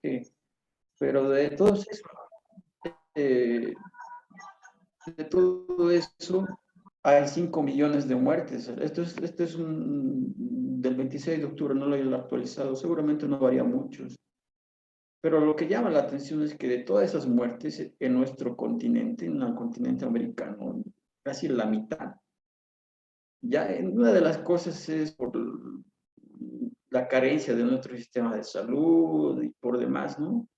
qué. Pero eh, de todo eso hay 5 millones de muertes. Esto es del 26 de octubre, no lo he actualizado, seguramente no varía mucho. Pero lo que llama la atención es que de todas esas muertes en nuestro continente, en el continente americano, casi la mitad. Ya una de las cosas es por la carencia de nuestro sistema de salud y por demás, ¿no?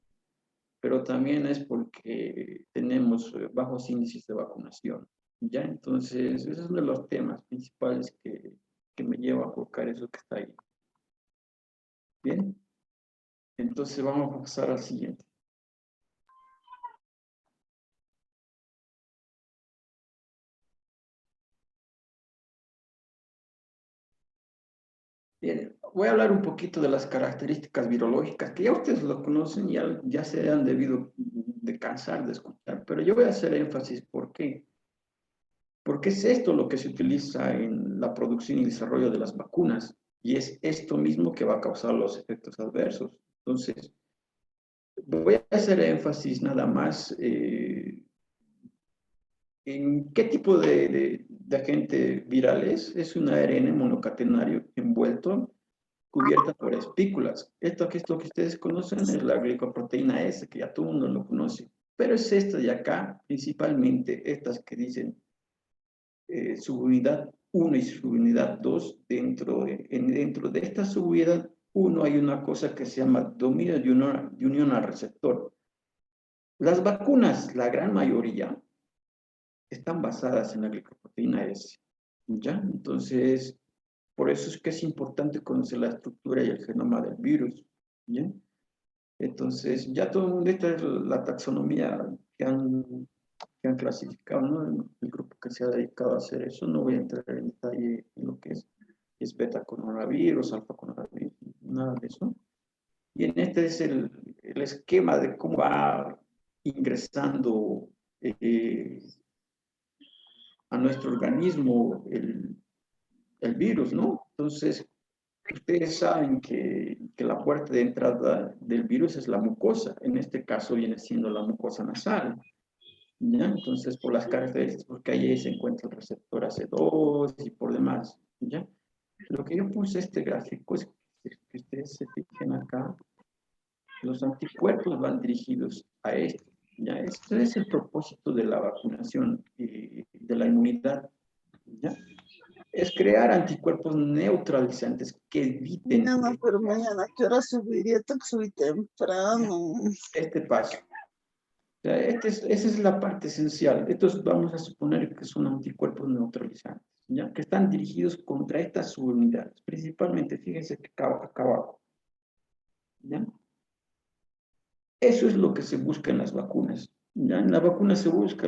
Pero también es porque tenemos bajos índices de vacunación. Ya, entonces, ese es uno de los temas principales que me lleva a colocar eso que está ahí. Bien, entonces vamos a pasar al siguiente. Bien, voy a hablar un poquito de las características virológicas, que ya ustedes lo conocen, ya se han debido de cansar de escuchar, pero yo voy a hacer énfasis. ¿Por qué? Porque es esto lo que se utiliza en la producción y desarrollo de las vacunas, y es esto mismo que va a causar los efectos adversos. Entonces, voy a hacer énfasis nada más en qué tipo de agente viral es. Es un ARN monocatenario envuelto, cubierta por espículas. Esto que ustedes conocen es la glicoproteína S, que ya todo el mundo lo conoce. Pero es esta de acá, principalmente estas que dicen subunidad 1 y subunidad 2. Dentro de esta subunidad 1 hay una cosa que se llama dominio de unión al receptor. Las vacunas, la gran mayoría, están basadas en la glicoproteína S. ¿Ya? Entonces, por eso es que es importante conocer la estructura y el genoma del virus. ¿Bien? Entonces, ya todo el mundo, esta es la taxonomía que han clasificado, ¿no? El grupo que se ha dedicado a hacer eso. No voy a entrar en detalle en lo que es beta coronavirus, alfa coronavirus, nada de eso. Y en este es el esquema de cómo va ingresando a nuestro organismo el virus, ¿no? Entonces, ustedes saben que la puerta de entrada del virus es la mucosa. En este caso viene siendo la mucosa nasal. ¿Ya? Entonces, por las características, porque ahí se encuentra el receptor AC2 y por demás. ¿Ya? Lo que yo puse este gráfico es que ustedes se fijen acá, los anticuerpos van dirigidos a esto. ¿Ya? Este es el propósito de la vacunación y de la inmunidad. ¿Ya? Es crear anticuerpos neutralizantes que eviten Mañana, pero mañana, ¿qué hora subiría? Tengo que subir temprano. este paso. O sea, esa es la parte esencial. Estos vamos a suponer que son anticuerpos neutralizantes, ¿ya? Que están dirigidos contra estas subunidades. Principalmente, fíjense que acá abajo, ¿ya? Eso es lo que se busca en las vacunas, ¿ya? En la vacuna se busca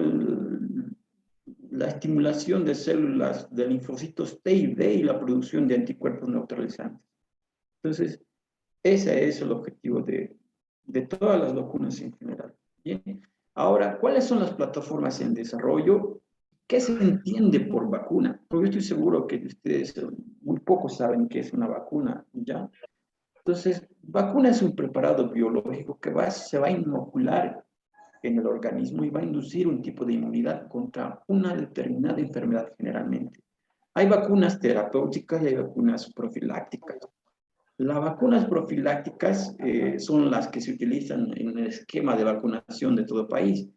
la estimulación de células de linfocitos T y D y la producción de anticuerpos neutralizantes. Entonces, ese es el objetivo de todas las vacunas en general. Bien. Ahora, ¿cuáles son las plataformas en desarrollo? ¿Qué se entiende por vacuna? Porque yo estoy seguro que ustedes muy pocos saben qué es una vacuna, ¿ya? Entonces, vacuna es un preparado biológico que se va a inocular en el organismo y va a inducir un tipo de inmunidad contra una determinada enfermedad generalmente. Hay vacunas terapéuticas y hay vacunas profilácticas. Las vacunas profilácticas son las que se utilizan en el esquema de vacunación de todo país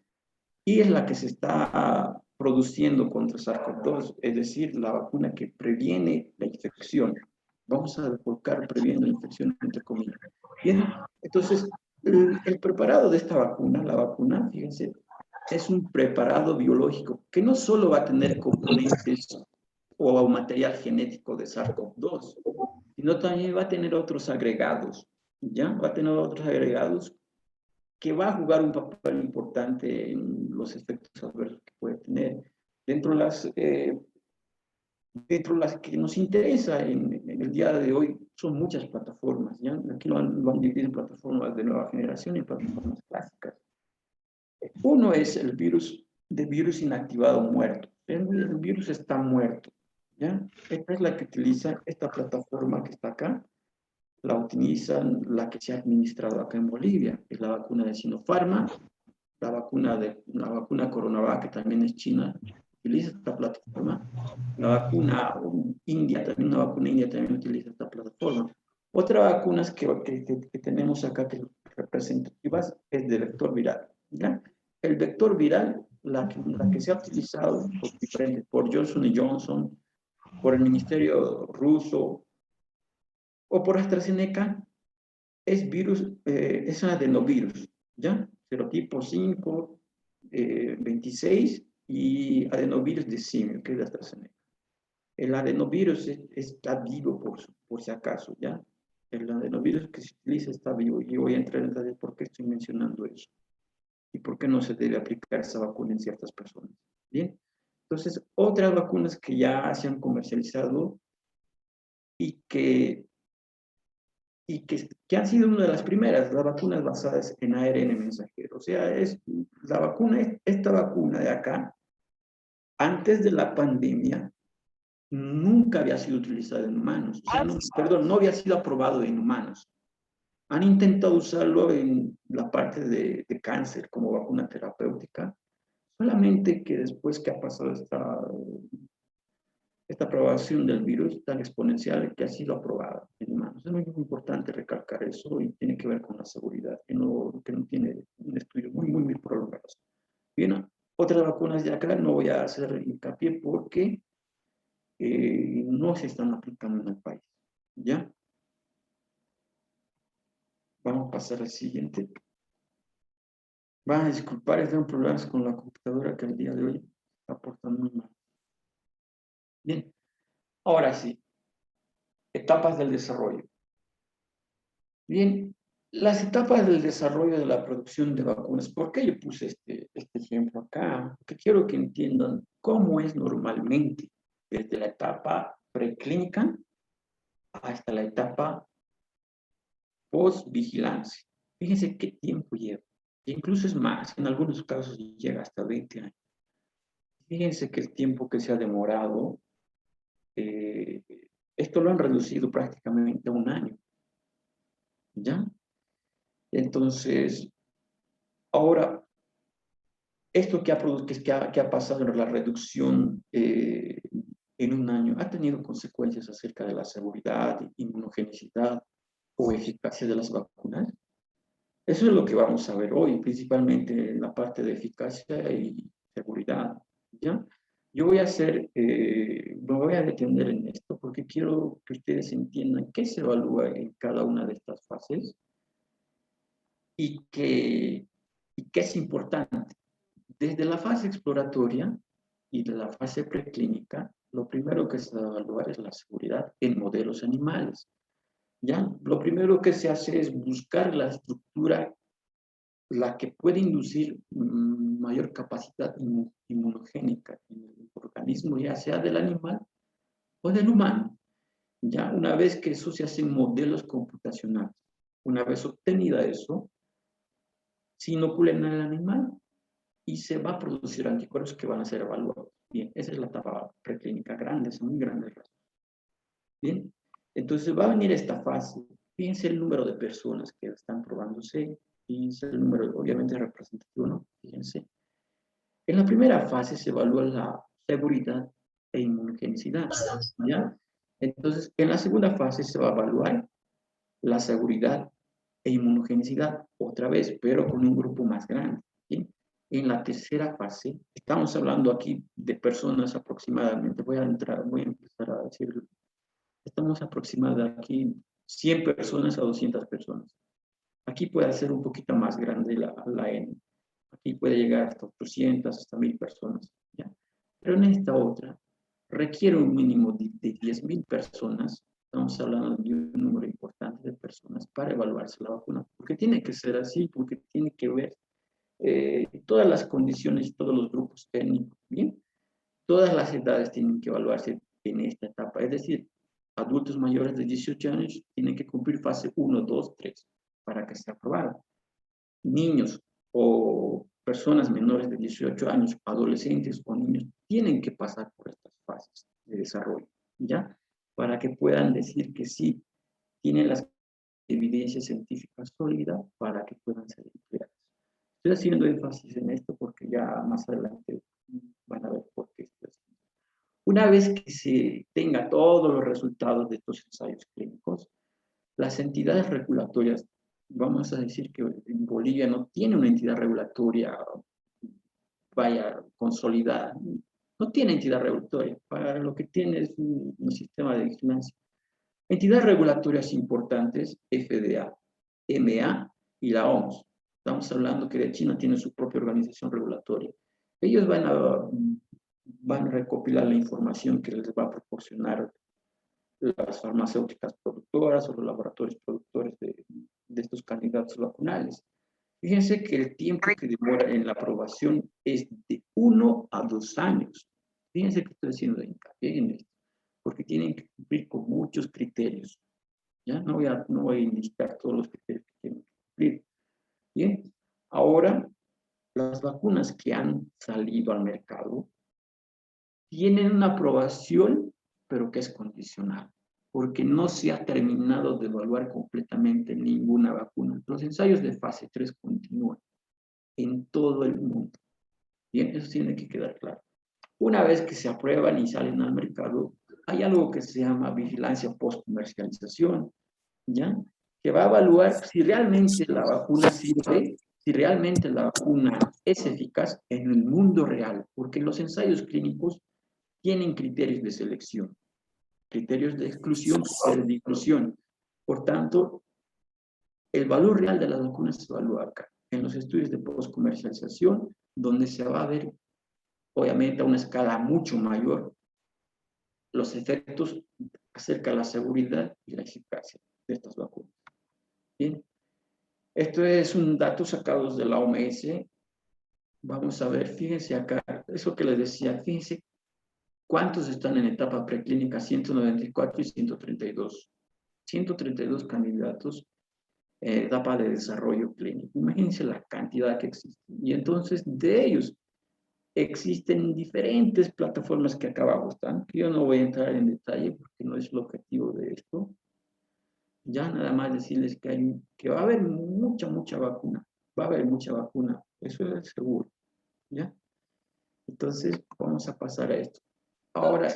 y es la que se está produciendo contra SARS-CoV-2, es decir, la vacuna que previene la infección. Vamos a colocar previene la infección entre comillas. Bien, entonces el preparado de esta vacuna, la vacuna, fíjense, es un preparado biológico que no solo va a tener componentes o material genético de SARS-CoV-2, sino también va a tener otros agregados, ¿ya? Va a tener otros agregados que va a jugar un papel importante en los efectos adversos que puede tener. Dentro de las que nos interesa en el día de hoy son muchas plataformas, ¿ya? Aquí lo han dividido en plataformas de nueva generación y plataformas clásicas. Uno es el virus de virus inactivado muerto. El virus está muerto, ¿ya? Esta es la que utiliza esta plataforma que está acá. la utilizan la que se ha administrado acá en Bolivia, que es la vacuna de Sinopharma, la vacuna Coronavac, que también es china, utiliza esta plataforma. La vacuna india, también una vacuna india también utiliza esta plataforma. Otra vacunas que tenemos acá que representativas es de vector viral, ¿ya? El vector viral, la que se ha utilizado por Johnson Johnson, por el Ministerio ruso o por AstraZeneca, es virus, es un adenovirus, ¿ya? Serotipo 5, 26 y adenovirus de simio, que es de AstraZeneca. El adenovirus está vivo por si acaso, ¿ya? El adenovirus que se utiliza está vivo y voy a entrar en detalle por qué estoy mencionando eso y por qué no se debe aplicar esa vacuna en ciertas personas. Bien, entonces otras vacunas que ya se han comercializado y que han sido una de las primeras, las vacunas basadas en ARN mensajero. O sea, esta vacuna de acá, antes de la pandemia, nunca había sido utilizada en humanos. O sea, no había sido aprobado en humanos. Han intentado usarlo en la parte de cáncer como vacuna terapéutica, solamente que después que ha pasado esta aprobación del virus tan exponencial que ha sido aprobada en humanos. Es muy importante recalcar eso y tiene que ver con la seguridad, que no tiene un estudio muy prolongado. Bien, otras vacunas de acá no voy a hacer hincapié porque no se están aplicando en el país. ¿Ya? Vamos a pasar al siguiente. Van a disculpar, tengo problemas con la computadora que el día de hoy está portando muy mal. Bien, ahora sí, etapas del desarrollo. Bien, las etapas del desarrollo de la producción de vacunas. ¿Por qué yo puse este ejemplo acá? Porque quiero que entiendan cómo es normalmente desde la etapa preclínica hasta la etapa post-vigilancia. Fíjense qué tiempo lleva. E incluso es más, en algunos casos llega hasta 20 años. Fíjense que el tiempo que se ha demorado, esto lo han reducido prácticamente a un año. ¿Ya? Entonces, ahora, esto que ha pasado en la reducción en un año ha tenido consecuencias acerca de la seguridad, inmunogenicidad o eficacia de las vacunas. Eso es lo que vamos a ver hoy, principalmente en la parte de eficacia y seguridad, ¿ya? Yo me voy a detener en esto porque quiero que ustedes entiendan qué se evalúa en cada una de estas fases y qué es importante. Desde la fase exploratoria y de la fase preclínica, lo primero que se va a evaluar es la seguridad en modelos animales. ¿Ya? Lo primero que se hace es buscar la estructura, la que puede inducir mayor capacidad inmunogénica en el organismo, ya sea del animal o del humano. Ya una vez que eso se hace en modelos computacionales, una vez obtenida eso, se inocula en el animal y se va a producir anticuerpos que van a ser evaluados. Bien, esa es la etapa preclínica grande, son muy grandes. Bien, entonces va a venir esta fase. Fíjense el número de personas que están probándose, fíjense el número, obviamente representativo, ¿no? Fíjense. En la primera fase se evalúa la seguridad e inmunogenicidad, ¿ya? Entonces, en la segunda fase se va a evaluar la seguridad e inmunogenicidad otra vez, pero con un grupo más grande, ¿sí? En la tercera fase, estamos hablando aquí de personas aproximadamente, voy a empezar a decir, estamos aproximadamente aquí 100 personas a 200 personas. Aquí puede ser un poquito más grande la N. Aquí puede llegar hasta 800, hasta 1000 personas, ¿ya? Pero en esta otra requiere un mínimo de 10.000 personas. Estamos hablando de un número importante de personas para evaluarse la vacuna. Porque tiene que ser así, porque tiene que ver todas las condiciones, todos los grupos técnicos, ¿bien? Todas las edades tienen que evaluarse en esta etapa. Es decir, adultos mayores de 18 años tienen que cumplir fase 1, 2, 3 para que sea aprobada. Niños o personas menores de 18 años, adolescentes o niños, tienen que pasar por estas fases de desarrollo, ¿ya? Para que puedan decir que sí, tienen las evidencia científica sólida para que puedan ser empleadas. Estoy haciendo énfasis en esto porque ya más adelante van a ver por qué estoy haciendo. Una vez que se tenga todos los resultados de estos ensayos clínicos, las entidades regulatorias, vamos a decir que en Bolivia no tiene una entidad regulatoria, vaya, consolidada, no tiene entidad regulatoria, para lo que tiene es un sistema de vigilancia. Entidades regulatorias importantes, FDA, EMA y la OMS. Estamos hablando que de China tiene su propia organización regulatoria. Ellos van a recopilar la información que les va a proporcionar las farmacéuticas productoras o los laboratorios productores de estos candidatos vacunales. Fíjense que el tiempo que demora en la aprobación es de 1 a 2 años. Fíjense que estoy haciendo hincapié en esto, porque tienen que cumplir con muchos criterios. ¿Ya? No voy a indicar todos los criterios que tienen que cumplir. Bien, ahora las vacunas que han salido al mercado tienen una aprobación, pero que es condicional, porque no se ha terminado de evaluar completamente ninguna vacuna. Los ensayos de fase 3 continúan en todo el mundo. Bien, eso tiene que quedar claro. Una vez que se aprueban y salen al mercado, hay algo que se llama vigilancia post-comercialización, ¿ya? Que va a evaluar si realmente la vacuna sirve, si realmente la vacuna es eficaz en el mundo real, porque los ensayos clínicos tienen criterios de selección, criterios de exclusión, criterios de inclusión. Por tanto, el valor real de las vacunas se evalúa acá, en los estudios de post-comercialización, donde se va a ver, obviamente, a una escala mucho mayor, los efectos acerca de la seguridad y la eficacia de estas vacunas. Bien, esto es un dato sacado de la OMS. Vamos a ver, fíjense acá, eso que les decía, fíjense cuántos están en etapa preclínica, 194 y 132. 132 candidatos en etapa de desarrollo clínico. Imagínense la cantidad que existe. Y entonces, de ellos, existen diferentes plataformas que acabamos, que yo no voy a entrar en detalle porque no es el objetivo de esto. Ya nada más decirles que va a haber mucha vacuna. Va a haber mucha vacuna. Eso es seguro. ¿Ya? Entonces, vamos a pasar a esto. Ahora,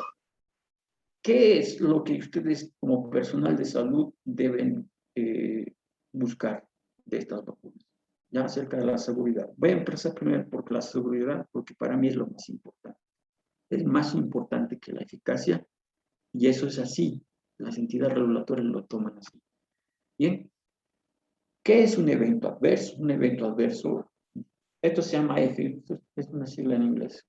¿qué es lo que ustedes como personal de salud deben buscar de estas vacunas? Ya acerca de la seguridad. Voy a empezar primero por la seguridad, porque para mí es lo más importante. Es más importante que la eficacia, y eso es así. Las entidades regulatorias lo toman así. Bien. ¿Qué es un evento adverso? Un evento adverso, esto se llama EFI, es una sigla en inglés.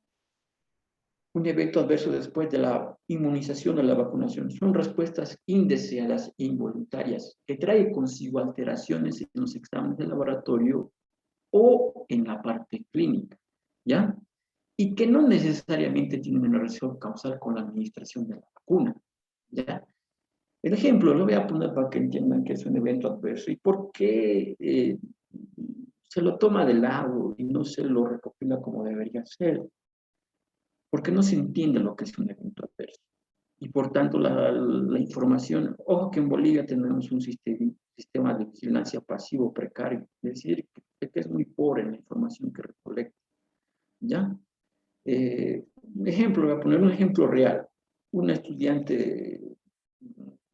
Un evento adverso después de la inmunización o la vacunación son respuestas indeseadas e involuntarias que traen consigo alteraciones en los exámenes de laboratorio o en la parte clínica, ¿ya? Y que no necesariamente tienen una relación causal con la administración de la vacuna, ¿ya? El ejemplo lo voy a poner para que entiendan que es un evento adverso y por qué se lo toma de lado y no se lo recopila como debería ser. Porque no se entiende lo que es un evento adverso. Y por tanto la información, ojo que en Bolivia tenemos un sistema de vigilancia pasivo precario, es decir, que es muy pobre en la información que recolecta. ¿Ya? Voy a poner un ejemplo real. Un estudiante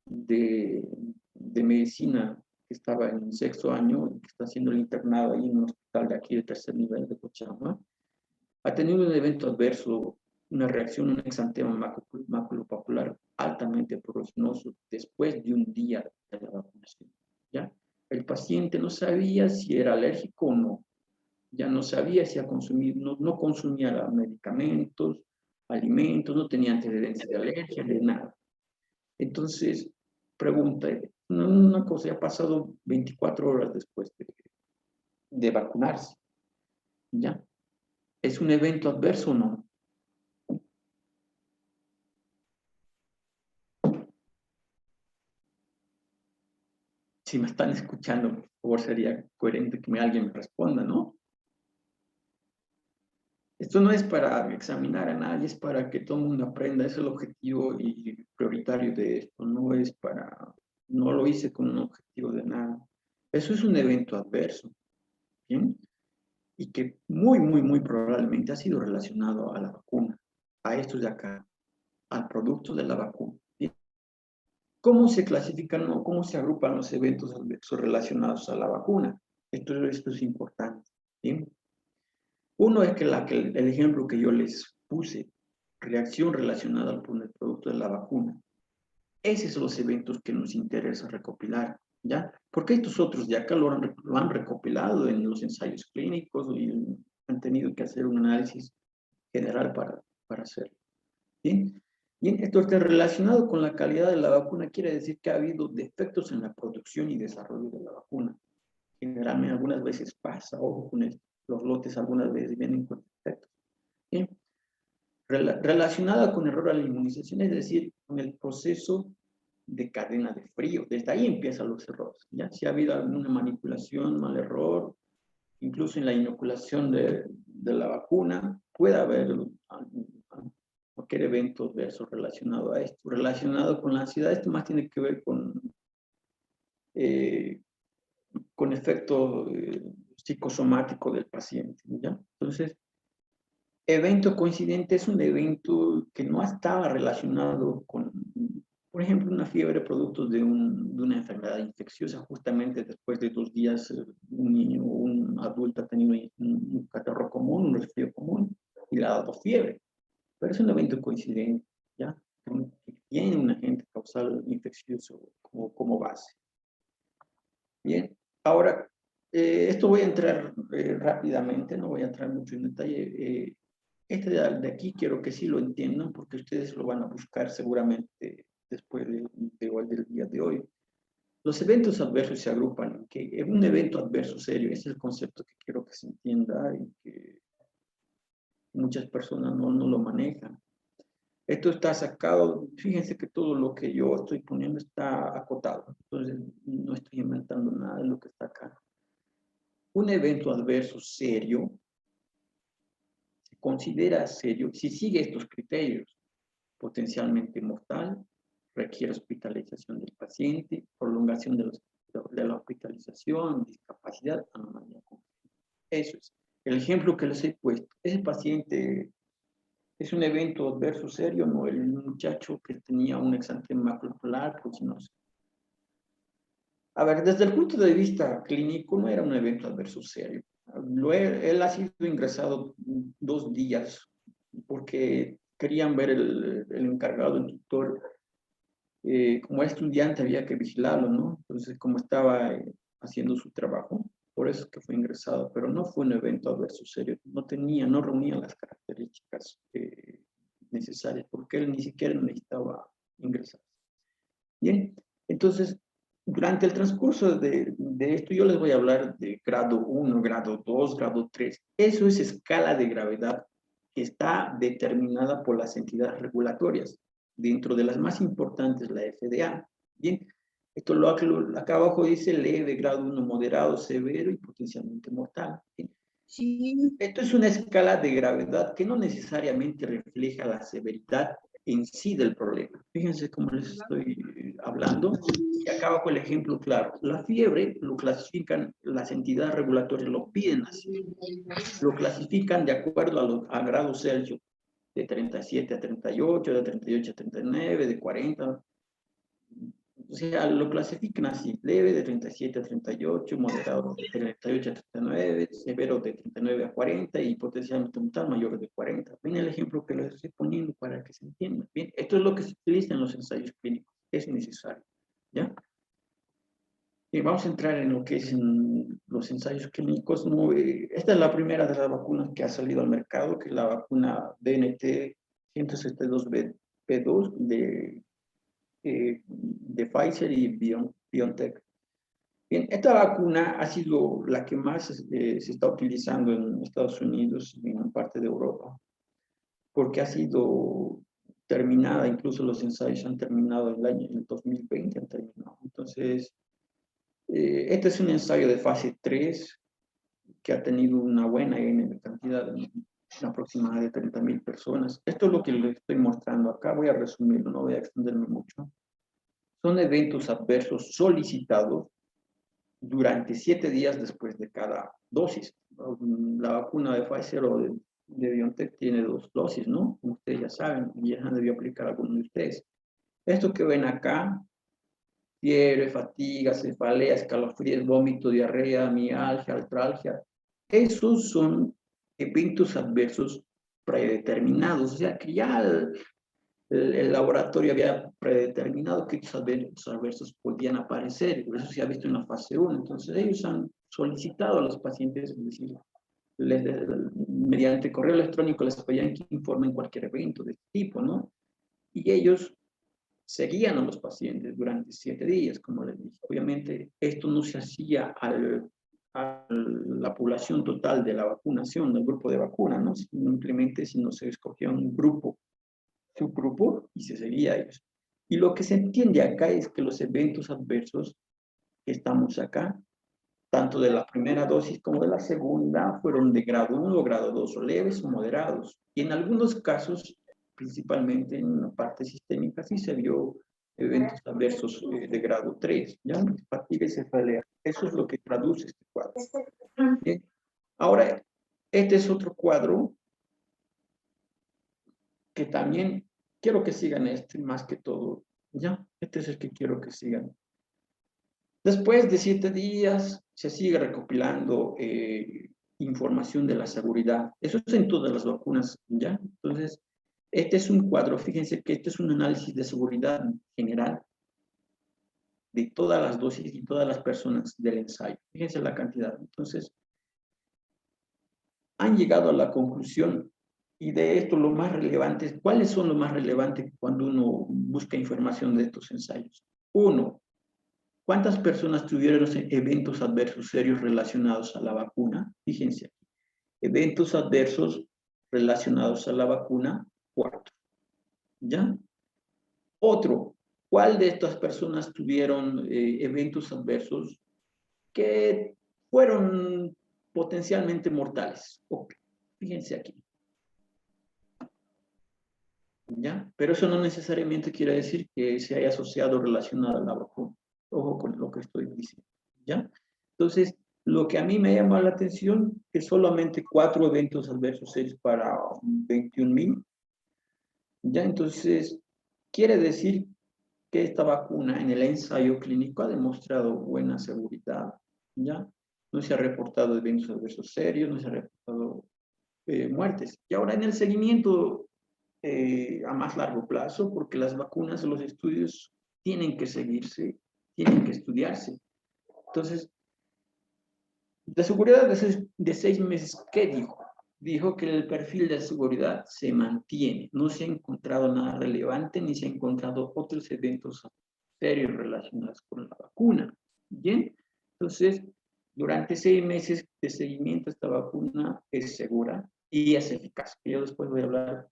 de medicina que estaba en 6º año, que está haciendo el internado ahí en un hospital de aquí de 3er nivel de Cochabamba, ha tenido un evento adverso, una reacción, un exantema maculopapular altamente progresioso después de un día de la vacunación. ¿Ya? El paciente no sabía si era alérgico o no, ya no sabía si no consumía medicamentos, alimentos, no tenía antecedentes de alergia, de nada. Entonces, pregunta, una cosa, ha pasado 24 horas después de vacunarse, ¿ya? ¿Es un evento adverso o no? Si me están escuchando, por favor, sería coherente que alguien me responda, ¿no? Esto no es para examinar a nadie, es para que todo el mundo aprenda, es el objetivo y prioritario de esto, no es para no lo hice con un objetivo de nada. Eso es un evento adverso, ¿bien? Y que muy probablemente ha sido relacionado a la vacuna, a estos de acá, al producto de la vacuna. ¿Bien? ¿Cómo se clasifican o cómo se agrupan los eventos adversos relacionados a la vacuna? Esto es importante, ¿bien? Uno es que el ejemplo que yo les puse, reacción relacionada al producto de la vacuna. Esos son los eventos que nos interesa recopilar, ¿ya? Porque estos otros de acá lo han recopilado en los ensayos clínicos y han tenido que hacer un análisis general para hacerlo, ¿bien? Bien, esto está relacionado con la calidad de la vacuna, quiere decir que ha habido defectos en la producción y desarrollo de la vacuna. Generalmente algunas veces pasa, ojo con esto, los lotes algunas veces vienen con defectos. ¿Bien? Relacionada con error a la inmunización, es decir, con el proceso de cadena de frío. Desde ahí empiezan los errores. ¿Ya? Si ha habido alguna manipulación, mal error, incluso en la inoculación de la vacuna, puede haber cualquier evento adverso relacionado a esto. Relacionado con la ansiedad, esto más tiene que ver eh, con efecto psicosomático del paciente. ¿Ya? Entonces, evento coincidente es un evento que no estaba relacionado con, por ejemplo, una fiebre producto de una enfermedad infecciosa. Justamente después de 2 días, un niño o un adulto ha tenido un catarro común, un resfrío común, y le ha dado fiebre. Pero es un evento coincidente, ¿ya? Que tiene un agente causal infeccioso como base. Bien, ahora, esto voy a entrar rápidamente, no voy a entrar mucho en detalle. Este de aquí quiero que sí lo entiendan porque ustedes lo van a buscar seguramente después del día de hoy. Los eventos adversos se agrupan en que un evento adverso serio, ese es el concepto que quiero que se entienda y que muchas personas no lo manejan. Esto está sacado, fíjense que todo lo que yo estoy poniendo está acotado, entonces no estoy inventando nada de lo que está acá. Un evento adverso serio se considera serio si sigue estos criterios: potencialmente mortal, requiere hospitalización del paciente, prolongación de la hospitalización, discapacidad, anomalía. Eso es. El ejemplo que les he puesto, ese paciente es un evento adverso serio, no el muchacho que tenía un exantema macular, pues no sé. A ver, desde el punto de vista clínico no era un evento adverso serio. Él ha sido ingresado 2 días porque querían ver el encargado, el tutor. Como estudiante había que vigilarlo, ¿no? Entonces, como estaba haciendo su trabajo, por eso es que fue ingresado, pero no fue un evento adverso serio, no reunía las características necesarias, porque él ni siquiera necesitaba ingresar. Bien, entonces, durante el transcurso de esto, yo les voy a hablar de grado 1, grado 2, grado 3. Eso es escala de gravedad que está determinada por las entidades regulatorias. Dentro de las más importantes, la FDA. Bien, esto acá abajo dice leve, grado 1, moderado, severo y potencialmente mortal. Bien. Sí, Esto es una escala de gravedad que no necesariamente refleja la severidad en sí del problema. Fíjense cómo les estoy hablando. Y acá abajo el ejemplo claro. La fiebre lo clasifican, las entidades regulatorias lo piden así. Lo clasifican de acuerdo a grados Celsius, de 37 a 38, de 38 a 39, de 40. O sea, lo clasifican así: leve de 37 a 38, moderado de 38 a 39, severo de 39 a 40 y potencialmente mortal mayor de 40. Ven el ejemplo que les estoy poniendo para que se entienda. Bien, esto es lo que se utiliza en los ensayos clínicos, es necesario. ¿Ya? Y vamos a entrar en lo que es los ensayos clínicos. No, esta es la primera de las vacunas que ha salido al mercado, que es la vacuna DNT 172B2 de Pfizer y BioNTech. Bien, esta vacuna ha sido la que más se está utilizando en Estados Unidos y en parte de Europa, porque ha sido terminada, incluso los ensayos han terminado en el 2020, han terminado. Entonces, este es un ensayo de fase 3 que ha tenido una buena cantidad, aproximada de 30.000 personas. Esto es lo que les estoy mostrando acá, voy a resumirlo, no voy a extenderme mucho. son eventos adversos solicitados durante 7 días después de cada dosis. La vacuna de Pfizer o de BioNTech tiene 2 dosis, ¿no? Como ustedes ya saben, y ya debió aplicar a algunos de ustedes. Esto que ven acá, fiebre, fatiga, cefalea, escalofríos, vómito, diarrea, mialgia, artralgia, esos son eventos adversos predeterminados, o sea que ya el laboratorio había predeterminado que estos eventos adversos podían aparecer, y por eso se ha visto en la fase 1. Entonces ellos han solicitado a los pacientes, es decir, mediante correo electrónico les pedían que informen cualquier evento de este tipo, ¿no? Y ellos seguían a los pacientes durante 7 días, como les dije. Obviamente, esto no se hacía a la población total de la vacunación, del grupo de vacuna, ¿no? Simplemente, si no se escogía un grupo, subgrupo, y se seguía a ellos. Y lo que se entiende acá es que los eventos adversos que estamos acá, tanto de la primera dosis como de la segunda, fueron de grado 1 o grado 2, o leves o moderados. Y en algunos casos, principalmente en la parte sistémica, sí se vio eventos adversos de grado 3, ¿ya? Fatiga y cefalea. Eso es lo que traduce este cuadro. Bien. Ahora, este es otro cuadro que también quiero que sigan este más que todo, ¿ya? Este es el que quiero que sigan. Después de 7 días se sigue recopilando información de la seguridad. Eso es en todas las vacunas, ¿ya? Entonces, este es un cuadro, fíjense que este es un análisis de seguridad general de todas las dosis y todas las personas del ensayo. Fíjense la cantidad. Entonces, han llegado a la conclusión, y de esto lo más relevante, ¿cuáles son lo más relevantes cuando uno busca información de estos ensayos? Uno, ¿cuántas personas tuvieron eventos adversos serios relacionados a la vacuna? Fíjense aquí. Eventos adversos relacionados a la vacuna, 4. ¿Ya? Otro, ¿cuál de estas personas tuvieron eventos adversos que fueron potencialmente mortales? Okay. Fíjense aquí. ¿Ya? Pero eso no necesariamente quiere decir que se haya asociado o relacionado a la vacuna. Ojo con lo que estoy diciendo. ¿Ya? Entonces, lo que a mí me llama la atención es solamente 4 eventos adversos serios para 21,000. ¿Ya? Entonces, quiere decir que esta vacuna en el ensayo clínico ha demostrado buena seguridad. ¿Ya? No se ha reportado eventos adversos serios, no se ha reportado muertes. Y ahora en el seguimiento a más largo plazo, porque las vacunas, los estudios tienen que seguirse, tienen que estudiarse. Entonces, de seguridad de 6 meses, ¿qué dijo? Dijo que el perfil de seguridad se mantiene, no se ha encontrado nada relevante, ni se ha encontrado otros eventos serios relacionados con la vacuna. ¿Bien? Entonces, durante 6 meses de seguimiento, esta vacuna es segura y es eficaz. Yo después voy a hablar,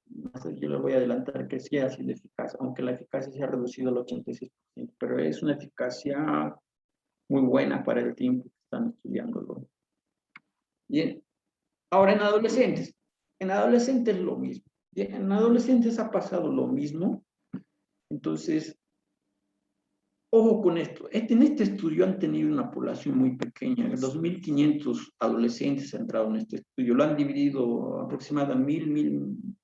yo le voy a adelantar que sí ha sido eficaz, aunque la eficacia se ha reducido al 86%, pero es una eficacia muy buena para el tiempo que están estudiándolo. Bien, ahora en adolescentes lo mismo. Bien, en adolescentes ha pasado lo mismo, entonces ojo con esto. En este estudio han tenido una población muy pequeña. 2.500 adolescentes han entrado en este estudio. Lo han dividido aproximadamente 1.200,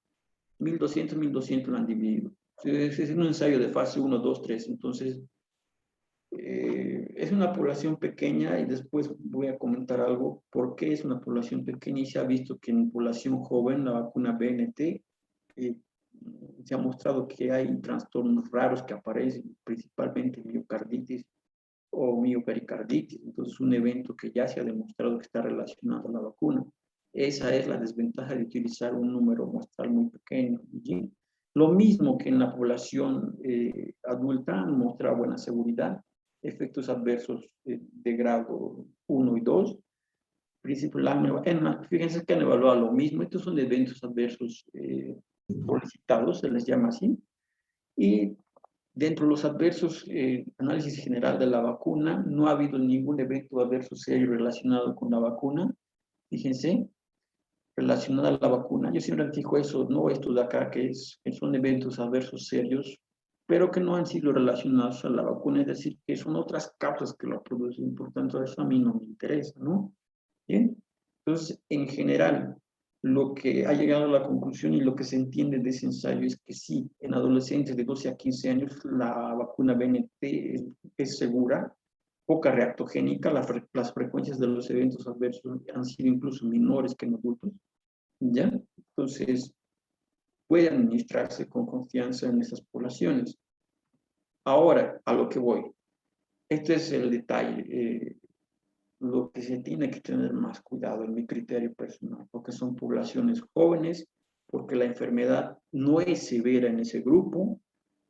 1.200 lo han dividido. Es un ensayo de fase 1, 2, 3. Entonces, es una población pequeña y después voy a comentar algo. ¿Por qué es una población pequeña? Y se ha visto que en población joven la vacuna BNT se ha mostrado que hay trastornos raros que aparecen, principalmente miocarditis o miopericarditis. Entonces, un evento que ya se ha demostrado que está relacionado a la vacuna. Esa es la desventaja de utilizar un número muestral muy pequeño. ¿Sí? Lo mismo que en la población adulta han mostrado buena seguridad, efectos adversos de grado 1 y 2. Fíjense que han evaluado lo mismo. Estos son eventos adversos solicitados, se les llama así. Y dentro de los adversos, análisis general de la vacuna, no ha habido ningún evento adverso serio relacionado con la vacuna. Fíjense, relacionado a la vacuna. Yo siempre fijo eso, no esto de acá, que son eventos adversos serios pero que no han sido relacionados a la vacuna, es decir, que son otras causas que lo producen, por tanto, eso a mí no me interesa, ¿no? Bien, entonces, en general, lo que ha llegado a la conclusión y lo que se entiende de ese ensayo es que sí, en adolescentes de 12 a 15 años la vacuna BNT es segura, poca reactogénica, las frecuencias de los eventos adversos han sido incluso menores que en adultos, ¿ya? Entonces, puede administrarse con confianza en esas poblaciones. Ahora, a lo que voy. Este es el detalle. Lo que se tiene que tener más cuidado en mi criterio personal, porque son poblaciones jóvenes, porque la enfermedad no es severa en ese grupo,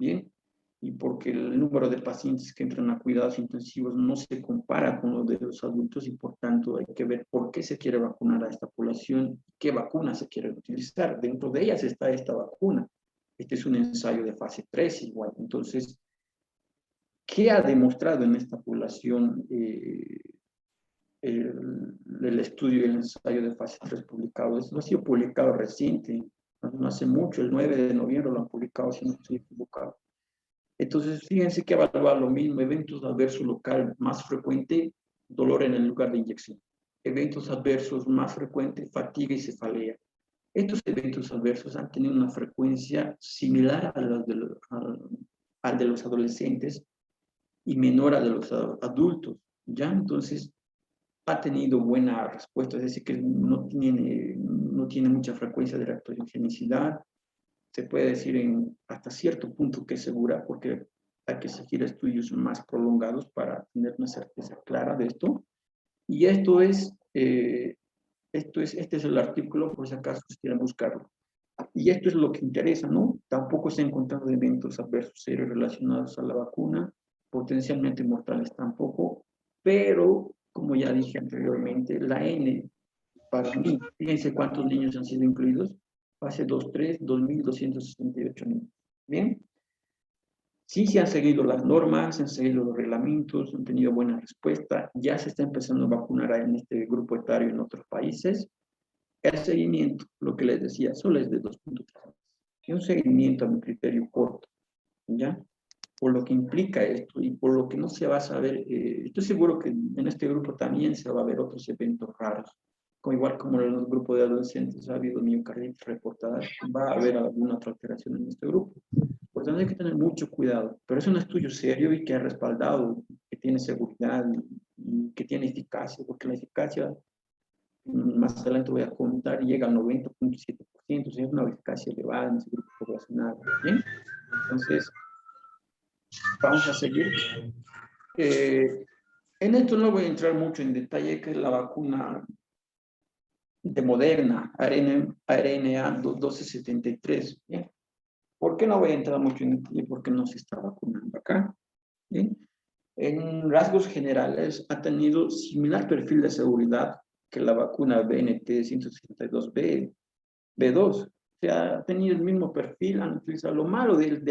¿bien? Y porque el número de pacientes que entran a cuidados intensivos no se compara con los de los adultos y por tanto hay que ver por qué se quiere vacunar a esta población, qué vacuna se quiere utilizar. Dentro de ellas está esta vacuna. Este es un ensayo de fase 3 igual. Entonces, ¿qué ha demostrado en esta población el estudio y el ensayo de fase 3 publicado? Esto ha sido publicado reciente, no hace mucho, el 9 de noviembre lo han publicado, si no estoy equivocado. Entonces, fíjense que evaluar lo mismo, eventos adversos local más frecuente, dolor en el lugar de inyección. Eventos adversos más frecuente, fatiga y cefalea. Estos eventos adversos han tenido una frecuencia similar a la de al de los adolescentes y menor a de los adultos, ¿ya? Entonces, ha tenido buena respuesta, es decir, que no tiene mucha frecuencia de reactogenicidad, se puede decir hasta cierto punto que es segura, porque hay que seguir estudios más prolongados para tener una certeza clara de esto. Y este es el artículo, por si acaso quieren buscarlo. Y esto es lo que interesa, ¿no? Tampoco se han encontrado eventos adversos serios relacionados a la vacuna, potencialmente mortales tampoco, pero, como ya dije anteriormente, la N, para mí, fíjense cuántos niños han sido incluidos, fase 2-3, 2.268 niños. Bien, sí se han seguido las normas, se han seguido los reglamentos, han tenido buena respuesta, ya se está empezando a vacunar en este grupo etario en otros países. El seguimiento, lo que les decía, solo es de 2.3. Es un seguimiento a mi criterio corto, ¿ya? Por lo que implica esto y por lo que no se va a saber, estoy seguro que en este grupo también se va a ver otros eventos raros, como igual como en el grupo de adolescentes ha habido miocarditis reportada, va a haber alguna otra alteración en este grupo. Por tanto hay que tener mucho cuidado, pero es un estudio serio y que ha respaldado, que tiene seguridad y que tiene eficacia, porque la eficacia más adelante voy a contar, llega al 90.7%, o sea, es una eficacia elevada en ese grupo poblacional. ¿Bien? Entonces, vamos a seguir. En esto no voy a entrar mucho en detalle, que es la vacuna de Moderna, ARNA 1273. ¿Bien? ¿Por qué no voy a entrar mucho en detalle? Porque no se está vacunando acá. ¿Bien? En rasgos generales, ha tenido similar perfil de seguridad que la vacuna BNT-162B, B2. O sea, ha tenido el mismo perfil, han utilizado. Lo malo de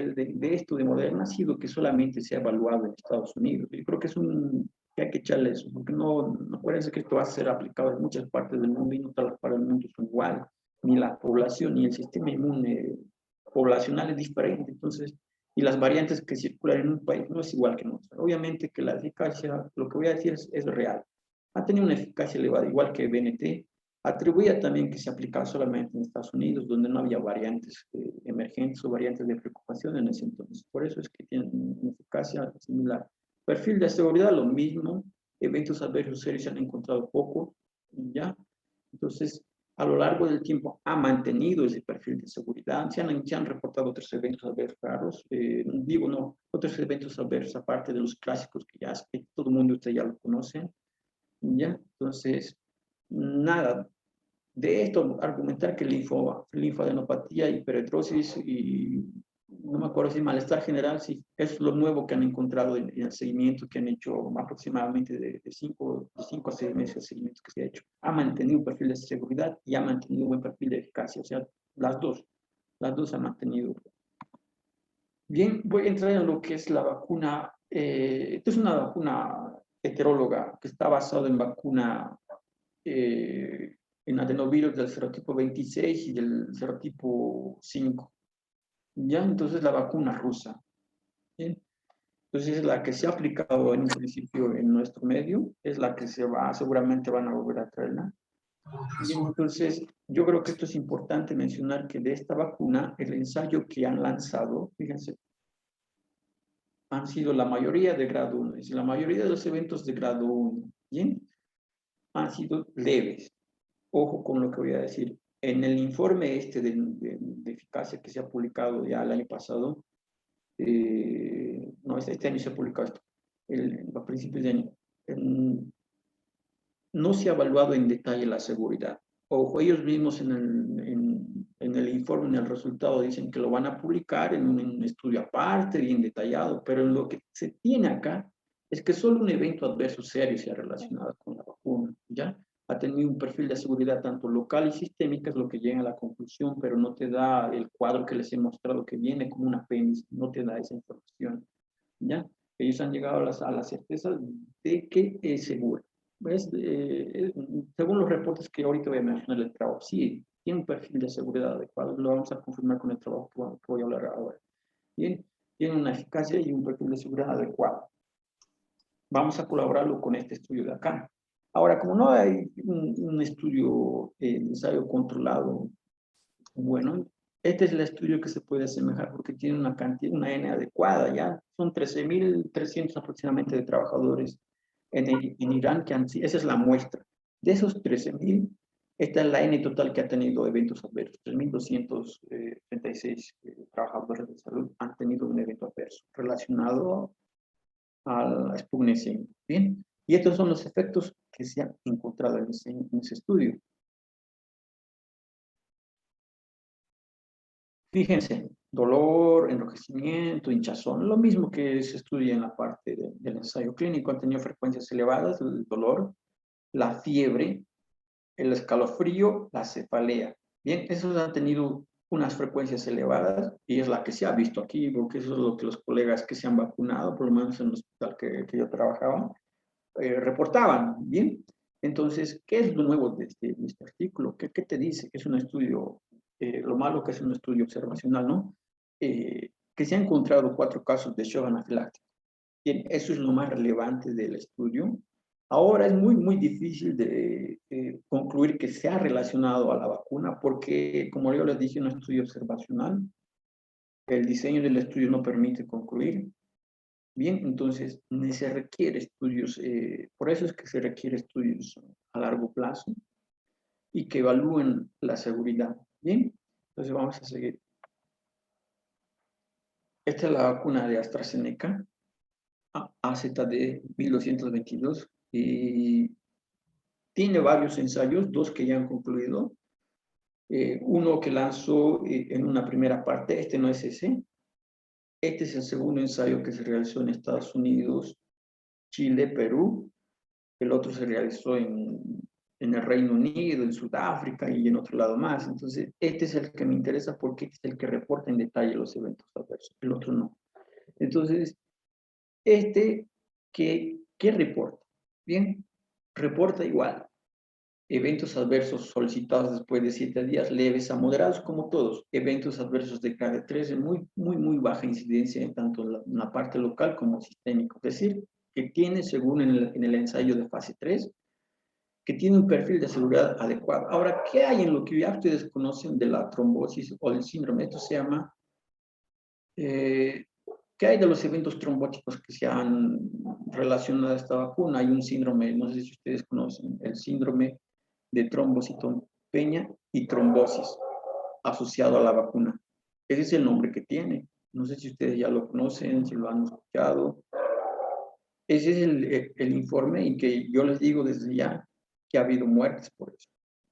esto de Moderna ha sido que solamente se ha evaluado en Estados Unidos. Yo creo que que hay que echarle eso, porque no acuérdense que esto va a ser aplicado en muchas partes del mundo y no todas las partes del mundo son igual. Ni la población, ni el sistema inmune poblacional es diferente. Entonces, y las variantes que circulan en un país no es igual que en otro. Obviamente que la eficacia, lo que voy a decir es real. Ha tenido una eficacia elevada, igual que BNT, atribuía también que se aplicaba solamente en Estados Unidos, donde no había variantes emergentes o variantes de preocupación en ese entonces. Por eso es que tienen una eficacia similar. Perfil de seguridad, lo mismo. Eventos adversos serios se han encontrado poco, ¿ya? Entonces, a lo largo del tiempo ha mantenido ese perfil de seguridad. Se han reportado otros eventos adversos raros. Digo, no, otros eventos adversos, aparte de los clásicos que todo el mundo usted ya lo conoce, ¿ya? Entonces, nada, de esto argumentar que linfadenopatía, hiperhidrosis y no me acuerdo si malestar general, sí, es lo nuevo que han encontrado en el seguimiento que han hecho aproximadamente de 5 a 6 meses de seguimiento que se ha hecho. Ha mantenido un perfil de seguridad y ha mantenido un buen perfil de eficacia, o sea, las dos han mantenido. Bien, voy a entrar en lo que es la vacuna. Esta es una vacuna heteróloga que está basada en vacuna en adenovirus del serotipo 26 y del serotipo 5. Ya, entonces la vacuna rusa. ¿Bien? Entonces es la que se ha aplicado en un principio en nuestro medio, es la que seguramente van a volver a traerla. Bien, entonces yo creo que esto es importante mencionar que de esta vacuna, el ensayo que han lanzado, fíjense, han sido la mayoría de grado 1, es la mayoría de los eventos de grado 1, ¿bien? Han sido leves. Ojo con lo que voy a decir. En el informe este de eficacia que se ha publicado ya el año pasado, no, este año se ha publicado esto, a principios de año, no se ha evaluado en detalle la seguridad. Ojo, ellos mismos en el informe, en el resultado, dicen que lo van a publicar en un estudio aparte, bien detallado, pero lo que se tiene acá es que solo un evento adverso serio se ha relacionado con la vacuna, ¿ya? Ha tenido un perfil de seguridad tanto local y sistémica, es lo que llega a la conclusión, pero no te da el cuadro que les he mostrado que viene como un apéndice, no te da esa información, ¿ya? Ellos han llegado a la certeza de que es seguro. ¿Ves? Según los reportes que ahorita voy a mencionar el trabajo, sí, tiene un perfil de seguridad adecuado, lo vamos a confirmar con el trabajo que voy a hablar ahora. Bien, tiene una eficacia y un perfil de seguridad adecuado. Vamos a colaborarlo con este estudio de acá. Ahora, como no hay un estudio de ensayo controlado, bueno, este es el estudio que se puede asemejar porque tiene una cantidad, una N adecuada, ya son 13.300 aproximadamente de trabajadores en Irán, esa es la muestra. De esos 13.000, esta es la N total que ha tenido eventos adversos. 3.236 trabajadores de salud han tenido un evento adverso relacionado a la Sputnik 5. Bien, y estos son los efectos que se han encontrado en ese estudio. Fíjense, dolor, enrojecimiento, hinchazón, lo mismo que se estudia en la parte del ensayo clínico, han tenido frecuencias elevadas, el dolor, la fiebre, el escalofrío, la cefalea. Bien, esos han tenido unas frecuencias elevadas y es la que se ha visto aquí, porque eso es lo que los colegas que se han vacunado, por lo menos en el hospital que yo trabajaba, reportaban. Bien, entonces, ¿qué es lo nuevo de este artículo? ¿Qué te dice? Que es un estudio, lo malo que es un estudio observacional, ¿no? Que se han encontrado 4 casos de shock anafiláctico. Bien, eso es lo más relevante del estudio. Ahora es muy difícil de concluir que se ha relacionado a la vacuna porque, como yo les dije, un estudio observacional, el diseño del estudio no permite concluir. Bien, entonces se requiere estudios, por eso es que se requiere estudios a largo plazo y que evalúen la seguridad. Bien, entonces vamos a seguir. Esta es la vacuna de AstraZeneca, AZD 1222, y tiene varios ensayos, 2 que ya han concluido. Uno que lanzó en una primera parte, este no es ese. Este es el segundo ensayo que se realizó en Estados Unidos, Chile, Perú. El otro se realizó en el Reino Unido, en Sudáfrica y en otro lado más. Entonces, este es el que me interesa porque este es el que reporta en detalle los eventos adversos, el otro no. Entonces, ¿qué reporta? Bien, reporta igual. Eventos adversos solicitados después de 7 días, leves a moderados, como todos. Eventos adversos de grado 3 de muy baja incidencia, tanto en la parte local como sistémico. Es decir, que tiene, según en el ensayo de fase 3, que tiene un perfil de seguridad adecuado. Ahora, ¿qué hay en lo que ya ustedes conocen de la trombosis o el síndrome? Esto se llama, ¿qué hay de los eventos trombóticos que se han relacionado a esta vacuna? Hay un síndrome, no sé si ustedes conocen, el síndrome de trombocitopenia y trombosis asociado a la vacuna. Ese es el nombre que tiene. No sé si ustedes ya lo conocen, si lo han escuchado. Ese es el informe y que yo les digo desde ya que ha habido muertes por eso.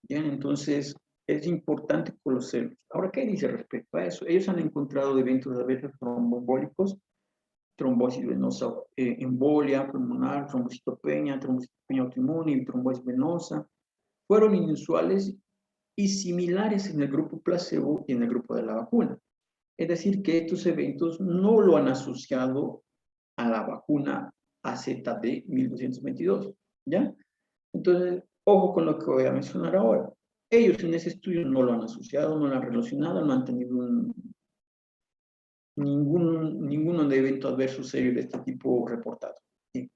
Bien, entonces es importante conocerlos. Ahora, ¿qué dice respecto a eso? Ellos han encontrado eventos adversos tromboembólicos, trombosis venosa, embolia pulmonar, trombocitopenia autoinmune y trombosis venosa. Fueron inusuales y similares en el grupo placebo y en el grupo de la vacuna. Es decir, que estos eventos no lo han asociado a la vacuna AZD 1222, ¿ya? Entonces, ojo con lo que voy a mencionar ahora. Ellos en ese estudio no lo han asociado, no lo han relacionado, no han tenido ninguno de evento adverso serio de este tipo reportado. ¿Sí?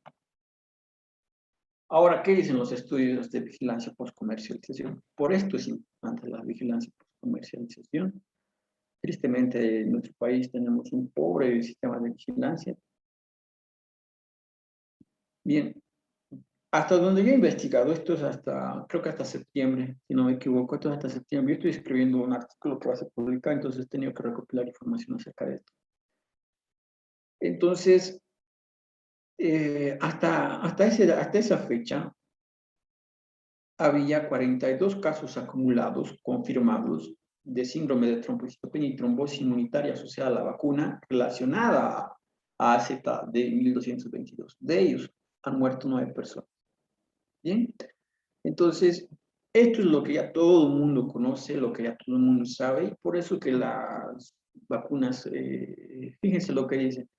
Ahora, ¿qué dicen los estudios de vigilancia post-comercialización? Por esto es importante la vigilancia post-comercialización. Tristemente, en nuestro país tenemos un pobre sistema de vigilancia. Bien, hasta donde yo he investigado, esto es hasta, creo que hasta septiembre, si no me equivoco, esto es hasta septiembre. Yo estoy escribiendo un artículo que va a ser publicado, entonces he tenido que recopilar información acerca de esto. Entonces, hasta esa fecha, había 42 casos acumulados confirmados de síndrome de trombocitopenia y trombosis inmunitaria asociada a la vacuna relacionada a AZ de 1222. De ellos han muerto 9 personas. Bien, entonces, esto es lo que ya todo el mundo conoce, lo que ya todo el mundo sabe, y por eso que las vacunas, fíjense lo que dice,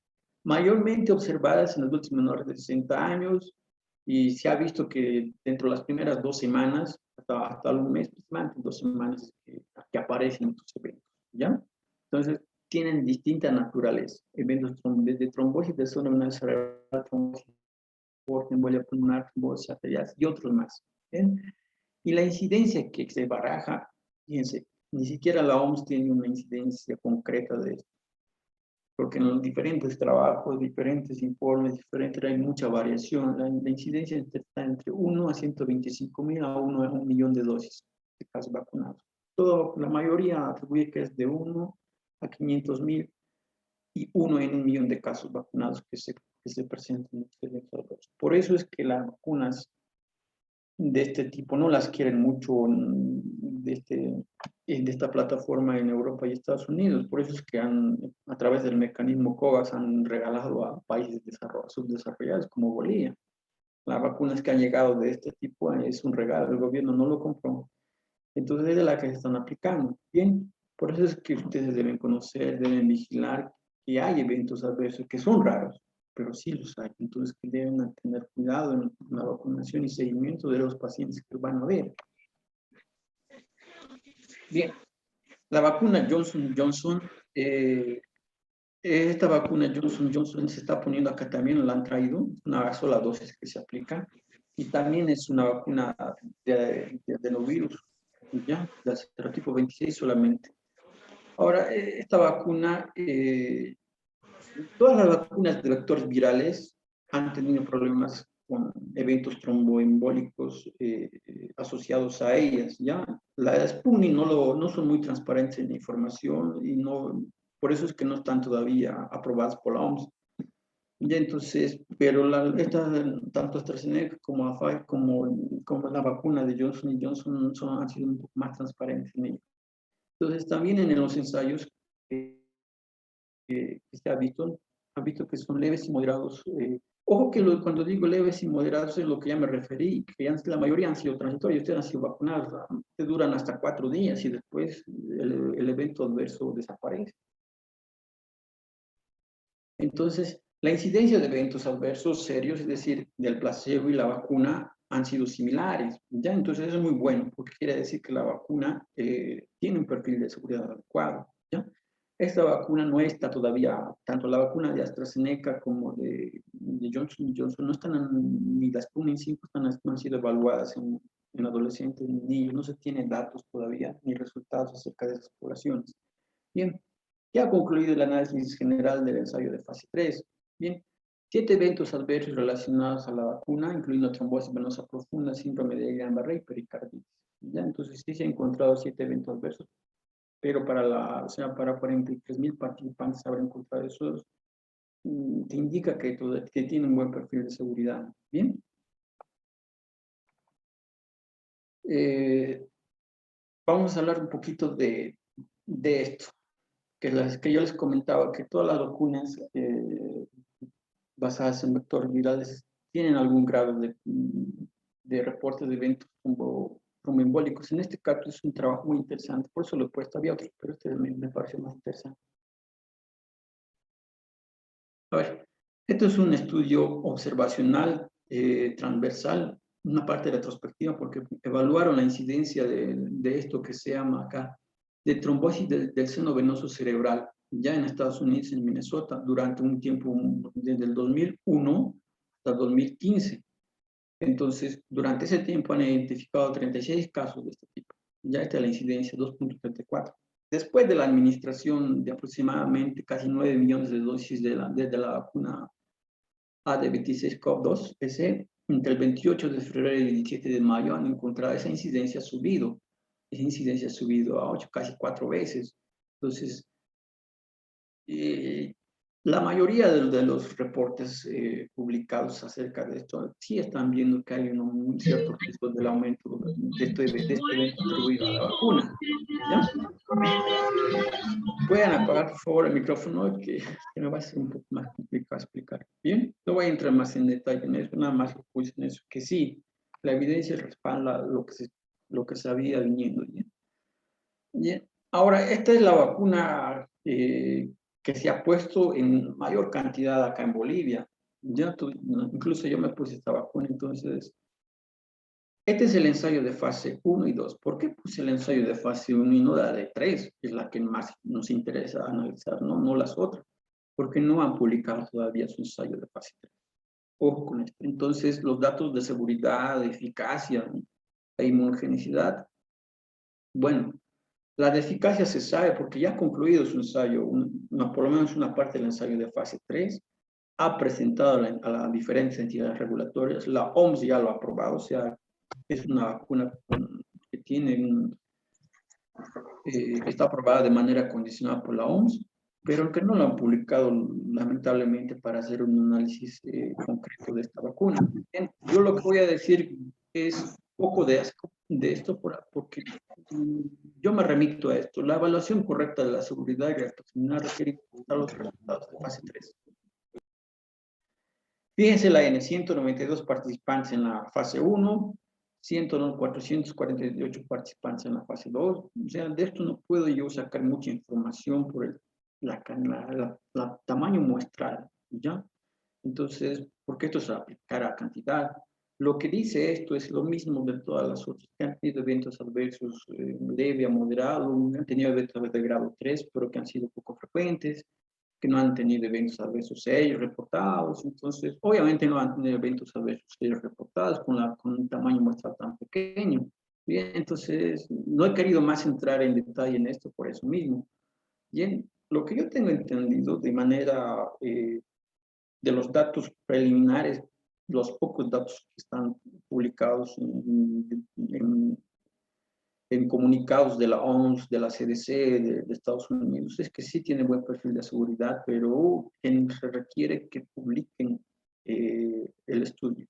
mayormente observadas en adultos menores de 60 años, y se ha visto que dentro de las primeras 2 semanas, hasta un mes, aproximadamente 2 semanas, que aparecen estos eventos, ¿ya? Entonces, tienen distinta naturaleza, eventos de trombosis de zona renal cerebral, trombosis por embolia pulmonar, trombosis arterial y otros más, ¿bien? Y la incidencia que se baraja, fíjense, ni siquiera la OMS tiene una incidencia concreta de esto, porque en los diferentes trabajos, diferentes informes, hay mucha variación. La incidencia está entre 1 a 125.000 a 1 a 1 millón de dosis de casos vacunados. La mayoría atribuye que es de 1 a 500.000 y 1 en 1 millón de casos vacunados que se presentan en este evento. Por eso es que las vacunas de este tipo no las quieren mucho de esta plataforma en Europa y Estados Unidos. Por eso es que a través del mecanismo COVAX han regalado a países subdesarrollados como Bolivia. Las vacunas que han llegado de este tipo es un regalo, el gobierno no lo compró. Entonces es de la que se están aplicando. Bien, por eso es que ustedes deben conocer, deben vigilar que hay eventos adversos que son raros, pero sí los hay. Entonces que deben tener cuidado en la vacunación y seguimiento de los pacientes que van a ver. Bien, la vacuna Johnson Johnson, esta vacuna Johnson Johnson se está poniendo acá también, la han traído, una sola dosis que se aplica, y también es una vacuna de los virus, ya, del serotipo 26 solamente. Ahora, esta vacuna, todas las vacunas de vectores virales han tenido problemas con eventos tromboembólicos asociados a ellas, ¿ya? La Sputnik no son muy transparentes en la información y por eso es que no están todavía aprobadas por la OMS. Ya entonces, pero tanto AstraZeneca como AFI, como la vacuna de Johnson Johnson han sido un poco más transparentes en ello. Entonces, también en los ensayos que se ha visto que son leves y moderados. Ojo que cuando digo leves y moderados es lo que ya me referí, que la mayoría han sido transitorios, ustedes han sido vacunados, que duran hasta 4 días y después el evento adverso desaparece. Entonces, la incidencia de eventos adversos serios, es decir, del placebo y la vacuna, han sido similares. ¿Ya? Entonces, eso es muy bueno, porque quiere decir que la vacuna tiene un perfil de seguridad adecuado. ¿Ya? Esta vacuna no está todavía, tanto la vacuna de AstraZeneca como de Johnson Johnson, no están, ni las Sputnik 5 no han sido evaluadas en adolescentes ni niños, no se tienen datos todavía ni resultados acerca de esas poblaciones. Bien, ya ha concluido el análisis general del ensayo de fase 3. Bien, 7 eventos adversos relacionados a la vacuna, incluyendo trombosis venosa profunda, síndrome de Guillain-Barré y pericarditis. ¿Ya? Entonces sí se han encontrado 7 eventos adversos, pero para 43.000 participantes habrá encontrado esos, te indica que tiene un buen perfil de seguridad. Bien. Vamos a hablar un poquito de esto, que yo les comentaba, que todas las vacunas basadas en vectores virales tienen algún grado de reporte de eventos tromboembólicos. En este caso es un trabajo muy interesante, por eso lo he puesto. Había otros, pero este me pareció más interesante. A ver, esto es un estudio observacional transversal, una parte retrospectiva, porque evaluaron la incidencia de esto que se llama acá, de trombosis del seno venoso cerebral. ya en Estados Unidos, en Minnesota, durante un tiempo desde el 2001 hasta el 2015. Entonces, durante ese tiempo han identificado 36 casos de este tipo. Ya está la incidencia 2.34. Después de la administración de aproximadamente casi 9 millones de dosis desde la vacuna AD26-CoV2-PC, entre el 28 de febrero y el 17 de mayo han encontrado esa incidencia subido. Esa incidencia ha subido a 8, casi 4 veces. Entonces, la mayoría de los reportes publicados acerca de esto sí están viendo que hay un cierto riesgo del aumento de este evento atribuido a la vacuna. ¿Ya? Pueden apagar, por favor, el micrófono, que me va a ser un poco más complicado explicar. Bien, no voy a entrar más en detalle en eso, nada más lo puse en eso, que sí, la evidencia respalda lo que se había viniendo. ¿Bien? Bien. Ahora, esta es la vacuna que se ha puesto en mayor cantidad acá en Bolivia. Ya incluso yo me puse esta vacuna, entonces, este es el ensayo de fase 1 y 2. ¿Por qué puse el ensayo de fase 1 y no la de 3? Que es la que más nos interesa analizar, no las otras, porque no han publicado todavía su ensayo de fase 3. Ojo con esto. Entonces, los datos de seguridad, de eficacia e inmunogenicidad, bueno, la de eficacia se sabe porque ya ha concluido su ensayo, por lo menos una parte del ensayo de fase 3, ha presentado a las diferentes entidades regulatorias, la OMS ya lo ha aprobado, o sea, es una vacuna que está aprobada de manera condicional por la OMS, pero que no lo han publicado lamentablemente para hacer un análisis concreto de esta vacuna. Bien, yo lo que voy a decir es poco de esto porque yo me remito a esto. La evaluación correcta de la seguridad y la toxicidad requiere importar los resultados de fase 3. Fíjense la N, 192 participantes en la fase 1, 448 participantes en la fase 2. O sea, de esto no puedo yo sacar mucha información por el tamaño muestral, ¿ya? Entonces, porque esto se aplicará a cantidad. Lo que dice esto es lo mismo de todas las otras que han tenido eventos adversos leve a moderado, han tenido eventos de grado 3, pero que han sido poco frecuentes, que no han tenido eventos adversos serios reportados. Entonces, obviamente no han tenido eventos adversos serios reportados con un tamaño muestral tan pequeño. Bien, entonces, no he querido más entrar en detalle en esto por eso mismo. Bien, lo que yo tengo entendido de manera de los datos preliminares, los pocos datos que están publicados en comunicados de la OMS, de la CDC, de Estados Unidos, es que sí tiene buen perfil de seguridad, pero se requiere que publiquen el estudio.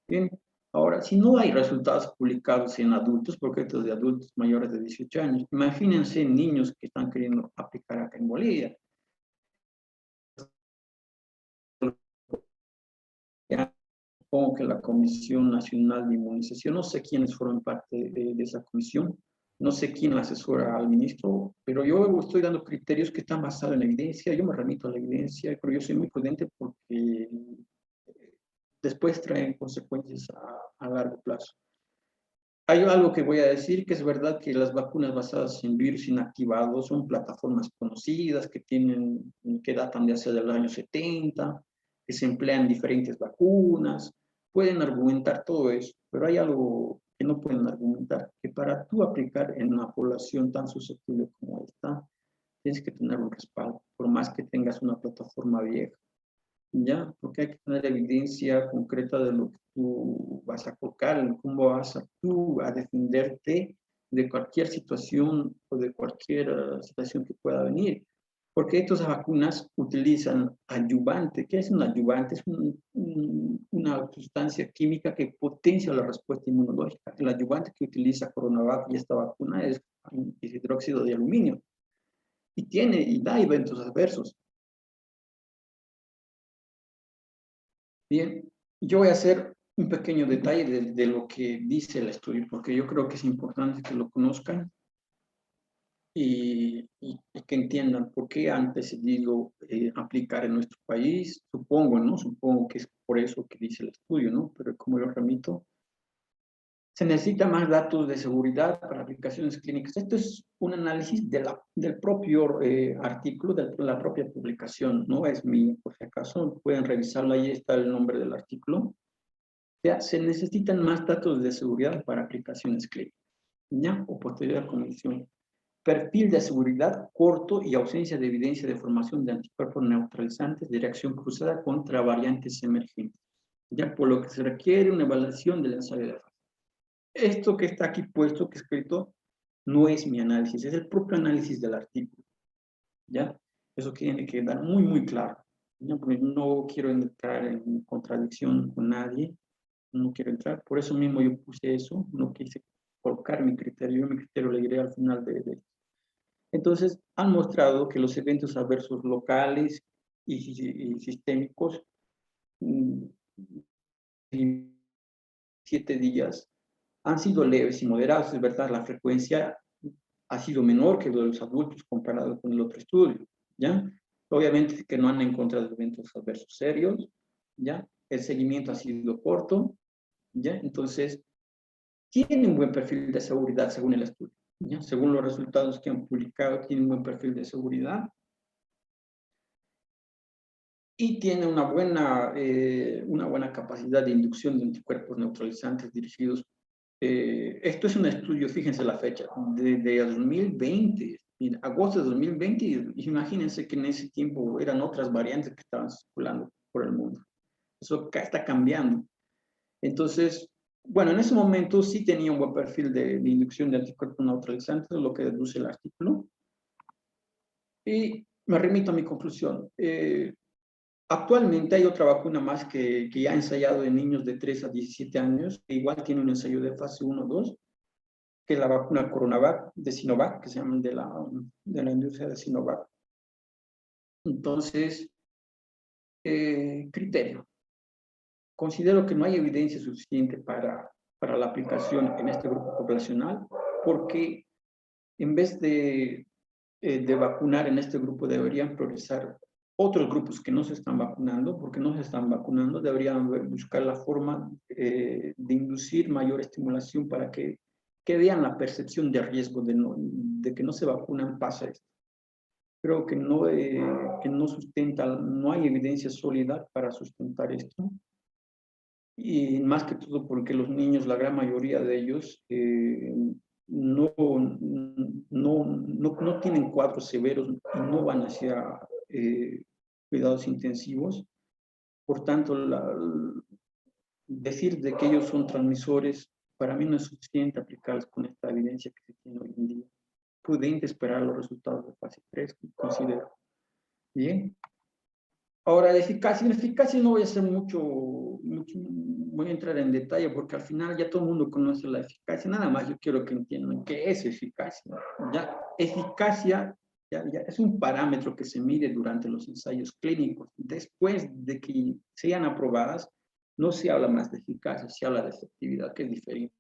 Bien, ahora, si no hay resultados publicados en adultos, porque estos de adultos mayores de 18 años, imagínense niños que están queriendo aplicar acá en Bolivia. Supongo que la Comisión Nacional de Inmunización, no sé quiénes fueron parte de esa comisión, no sé quién asesora al ministro, pero yo estoy dando criterios que están basados en la evidencia, yo me remito a la evidencia, pero yo soy muy prudente porque después traen consecuencias a largo plazo. Hay algo que voy a decir, que es verdad que las vacunas basadas en virus inactivados son plataformas conocidas, que datan de hace del año 70, que se emplean diferentes vacunas, pueden argumentar todo eso, pero hay algo que no pueden argumentar, que para tú aplicar en una población tan susceptible como esta, tienes que tener un respaldo, por más que tengas una plataforma vieja. ¿Ya? Porque hay que tener evidencia concreta de lo que tú vas a colocar, cómo vas tú a defenderte de cualquier situación o de cualquier situación que pueda venir. Porque estas vacunas utilizan adyuvante. ¿Qué es un adyuvante? Es una sustancia química que potencia la respuesta inmunológica. El adyuvante que utiliza CoronaVac y esta vacuna es hidróxido de aluminio. Y da eventos adversos. Bien, yo voy a hacer un pequeño detalle de lo que dice el estudio, porque yo creo que es importante que lo conozcan y que entiendan por qué han decidido aplicar en nuestro país. Supongo, ¿no? Supongo que es por eso que dice el estudio, ¿no? Pero como yo remito, Se necesita más datos de seguridad para aplicaciones clínicas. Esto es un análisis del propio artículo, de la propia publicación, no es mío, por si acaso, pueden revisarlo, ahí está el nombre del artículo. O sea, se necesitan más datos de seguridad para aplicaciones clínicas, ¿ya? O posterior condición. Perfil de seguridad corto y ausencia de evidencia de formación de anticuerpos neutralizantes de reacción cruzada contra variantes emergentes, ya por lo que se requiere una evaluación del ensayo de fase. Esto que está aquí puesto, que escrito, no es mi análisis, es el propio análisis del artículo, ¿ya? Eso tiene que quedar muy, muy claro, ¿ya? Porque no quiero entrar en contradicción con nadie, no quiero entrar, por eso mismo yo puse eso, no quise colocar mi criterio lo diré al final de. Entonces, han mostrado que los eventos adversos locales y sistémicos, en 7 días, han sido leves y moderados. Es verdad, la frecuencia ha sido menor que de los adultos comparado con el otro estudio, ¿ya? Obviamente que no han encontrado eventos adversos serios, ¿ya? El seguimiento ha sido corto, ¿ya? Entonces, tienen un buen perfil de seguridad según el estudio, ¿ya? Según los resultados que han publicado, tienen un buen perfil de seguridad y tiene una buena capacidad de inducción de anticuerpos neutralizantes dirigidos. Esto es un estudio, fíjense la fecha, de 2020, en agosto de 2020, imagínense que en ese tiempo eran otras variantes que estaban circulando por el mundo. Eso está cambiando. Entonces, bueno, en ese momento sí tenía un buen perfil de inducción de anticuerpos neutralizantes, lo que deduce el artículo. Y me remito a mi conclusión. Actualmente hay otra vacuna más que ya ha ensayado en niños de 3 a 17 años, que igual tiene un ensayo de fase 1-2, que es la vacuna Coronavac de Sinovac, que se llama de la industria de Sinovac. Entonces, criterio. Considero que no hay evidencia suficiente para la aplicación en este grupo poblacional, porque en vez de vacunar en este grupo deberían progresar otros grupos que no se están vacunando, porque no se están vacunando, deberían buscar la forma de inducir mayor estimulación para que vean la percepción de riesgo de que no se vacunan, pasa esto. Creo que no sustenta, no hay evidencia sólida para sustentar esto. Y más que todo porque los niños, la gran mayoría de ellos, no, no tienen cuadros severos y no van hacia cuidados intensivos. Por tanto, decir de que ellos son transmisores, para mí no es suficiente aplicarlos con esta evidencia que se tiene hoy en día. Prudente esperar los resultados de fase 3, considero. Bien. Ahora, en eficacia no voy a hacer mucho, voy a entrar en detalle porque al final ya todo el mundo conoce la eficacia, nada más yo quiero que entiendan qué es eficacia. ¿Ya? Eficacia ya es un parámetro que se mide durante los ensayos clínicos. Después de que sean aprobadas, no se habla más de eficacia, se habla de efectividad, que es diferente.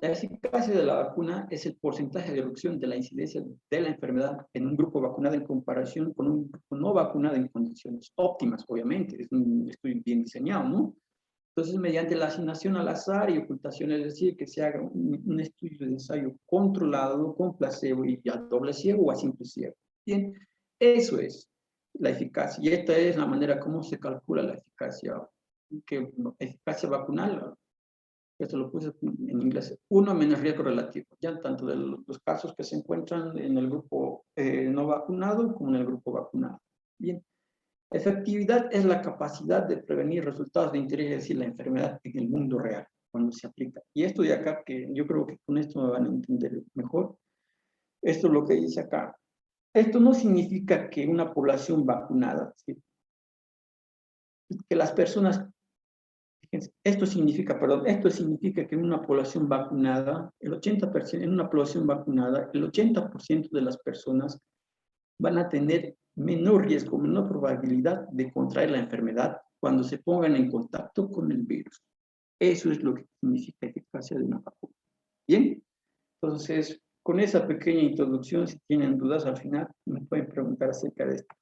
La eficacia de la vacuna es el porcentaje de reducción de la incidencia de la enfermedad en un grupo vacunado en comparación con un grupo no vacunado en condiciones óptimas, obviamente, es un estudio bien diseñado, ¿no? Entonces, mediante la asignación al azar y ocultación, es decir, que se haga un estudio de ensayo controlado con placebo y a doble ciego o a simple ciego. Bien, eso es la eficacia. Y esta es la manera como se calcula la eficacia, eficacia vacunal. Esto lo puse en inglés, 1 menos riesgo relativo, ya tanto de los casos que se encuentran en el grupo no vacunado como en el grupo vacunado. Bien, efectividad es la capacidad de prevenir resultados de interés, es decir, la enfermedad en el mundo real, cuando se aplica. Y esto de acá, que yo creo que con esto me van a entender mejor, esto es lo que dice acá. Esto no significa que una población vacunada, ¿sí? Que las personas. Esto significa que en una población vacunada, el 80% de las personas van a tener menor riesgo, menor probabilidad de contraer la enfermedad cuando se pongan en contacto con el virus. Eso es lo que significa eficacia de una vacuna. Bien, entonces, con esa pequeña introducción, si tienen dudas al final, me pueden preguntar acerca de esto.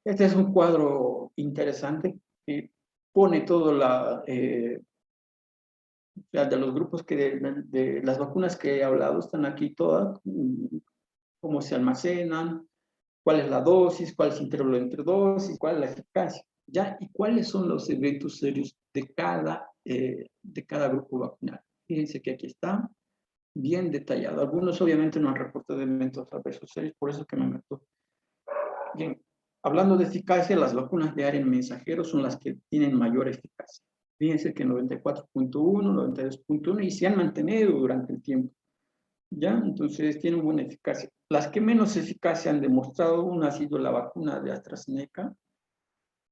Este es un cuadro interesante que pone todo O sea, de los grupos de las vacunas que he hablado, están aquí todas, cómo se almacenan, cuál es la dosis, cuál es el intervalo entre dosis, cuál es la eficacia, ¿ya? Y cuáles son los eventos serios de cada grupo vacunal. Fíjense que aquí está bien detallado. Algunos obviamente no han reportado eventos adversos serios, por eso que me meto. Bien, hablando de eficacia, las vacunas de ARN mensajero son las que tienen mayor eficacia. Fíjense que 94.1, 92.1 y se han mantenido durante el tiempo. ¿Ya? Entonces tienen buena eficacia. Las que menos eficacia han demostrado, una ha sido la vacuna de AstraZeneca